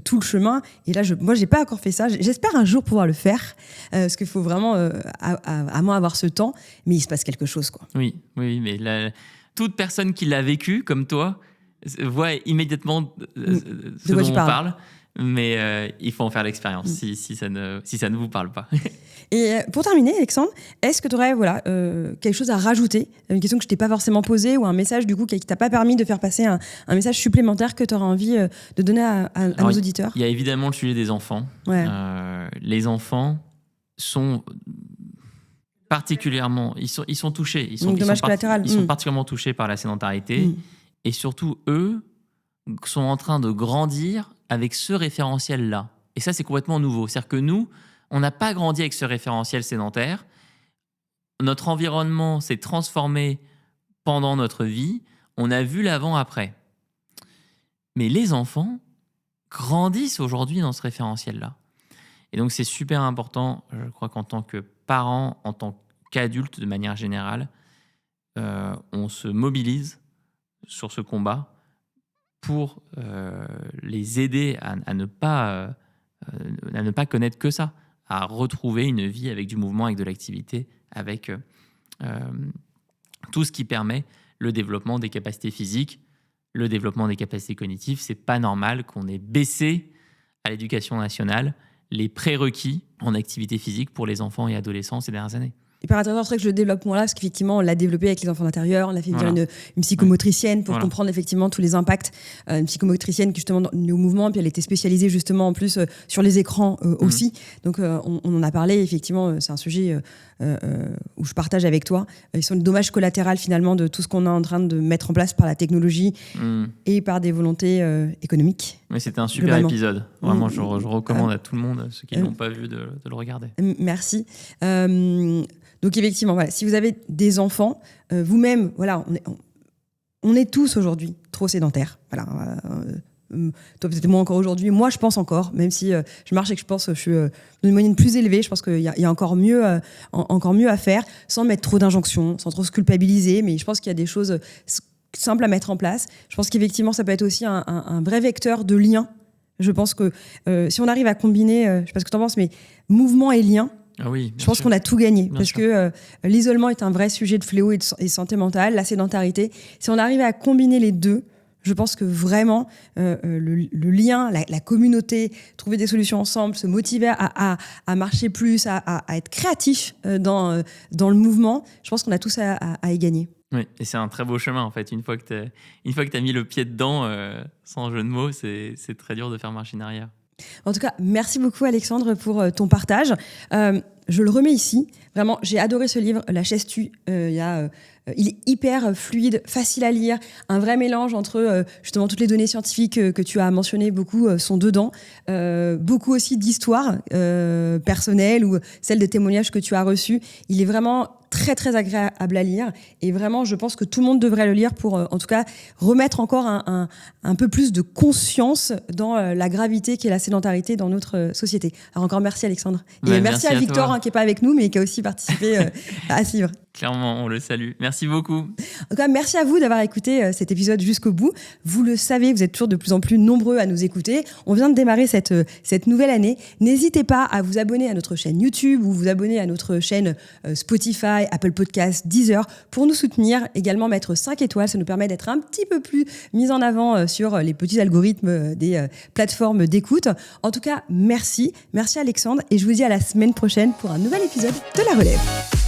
tout le chemin. Et là, moi, j'ai pas encore fait ça. J'espère un jour pouvoir le faire, parce qu'il faut vraiment à moins avoir ce temps, mais il se passe quelque chose, quoi. Oui, mais toute personne qui l'a vécu, comme toi, voit immédiatement ce dont on parle. Mais il faut en faire l'expérience si ça ne vous parle pas. Et pour terminer, Alexandre, est-ce que tu aurais quelque chose à rajouter, une question que je t'ai pas forcément posée ou un message du coup qui t'a pas permis de faire passer un message supplémentaire que tu aurais envie de donner à nos auditeurs? Il y a évidemment le sujet des enfants. Ouais. Les enfants sont particulièrement, ils sont touchés. Ils sont particulièrement touchés par la sédentarité. Et surtout, eux sont en train de grandir avec ce référentiel-là. Et ça, c'est complètement nouveau. C'est-à-dire que nous, on n'a pas grandi avec ce référentiel sédentaire. Notre environnement s'est transformé pendant notre vie. On a vu l'avant-après. Mais les enfants grandissent aujourd'hui dans ce référentiel-là. Et donc, c'est super important, je crois qu'en tant que parents, en tant qu'adultes de manière générale, on se mobilise sur ce combat pour les aider à ne pas connaître que ça, à retrouver une vie avec du mouvement, avec de l'activité, avec tout ce qui permet le développement des capacités physiques, le développement des capacités cognitives. C'est pas normal qu'on ait baissé à l'éducation nationale les prérequis en activité physique pour les enfants et adolescents ces dernières années. Hyper intéressant, c'est vrai que je le développe moi là, parce qu'effectivement, on l'a développé avec les enfants d'intérieur, on a fait venir une psychomotricienne pour comprendre effectivement tous les impacts. Une psychomotricienne qui justement au mouvement, puis elle était spécialisée justement en plus sur les écrans aussi. Donc on en a parlé, effectivement, c'est un sujet où je partage avec toi. Ils sont le dommage collatéral finalement de tout ce qu'on est en train de mettre en place par la technologie et par des volontés économiques. Mais c'était un super épisode. Vraiment, je recommande à tout le monde, ceux qui ne l'ont pas vu, de le regarder. Merci. Donc effectivement, voilà, si vous avez des enfants, vous-même, voilà, on est tous aujourd'hui trop sédentaires. Voilà, toi peut-être moins encore aujourd'hui, moi je pense encore, même si je marche et que je pense, je suis dans une moyenne plus élevée, je pense qu'il y a encore mieux à faire, sans mettre trop d'injonctions, sans trop se culpabiliser, mais je pense qu'il y a des choses simples à mettre en place. Je pense qu'effectivement, ça peut être aussi un vrai vecteur de lien. Je pense que si on arrive à combiner, je ne sais pas ce que tu en penses, mais mouvement et lien, je pense qu'on a tout gagné, parce que l'isolement est un vrai sujet de fléau et santé mentale, la sédentarité. Si on arrive à combiner les deux, je pense que vraiment le lien, la communauté, trouver des solutions ensemble, se motiver à marcher plus, à être créatif dans le mouvement, je pense qu'on a tous à y gagner. Oui, et c'est un très beau chemin en fait. Une fois que tu as mis le pied dedans, sans jeu de mots, c'est très dur de faire marche en arrière. En tout cas, merci beaucoup Alexandre pour ton partage. Je le remets ici. Vraiment, j'ai adoré ce livre, La chaise tue. Il est hyper fluide, facile à lire. Un vrai mélange entre justement toutes les données scientifiques que tu as mentionnées, beaucoup sont dedans. Beaucoup aussi d'histoires personnelles ou celles de témoignages que tu as reçus. Il est vraiment très très agréable à lire et vraiment je pense que tout le monde devrait le lire pour en tout cas remettre encore un peu plus de conscience dans la gravité qu'est la sédentarité dans notre société. Alors encore merci Alexandre et merci à Victor qui n'est pas avec nous mais qui a aussi participé à ce livre. Clairement, on le salue. Merci beaucoup. En tout cas, merci à vous d'avoir écouté cet épisode jusqu'au bout. Vous le savez, vous êtes toujours de plus en plus nombreux à nous écouter. On vient de démarrer cette nouvelle année. N'hésitez pas à vous abonner à notre chaîne YouTube ou vous abonner à notre chaîne Spotify, Apple Podcasts, Deezer pour nous soutenir. Également mettre 5 étoiles, ça nous permet d'être un petit peu plus mis en avant sur les petits algorithmes des plateformes d'écoute. En tout cas, merci. Merci Alexandre et je vous dis à la semaine prochaine pour un nouvel épisode de La Relève.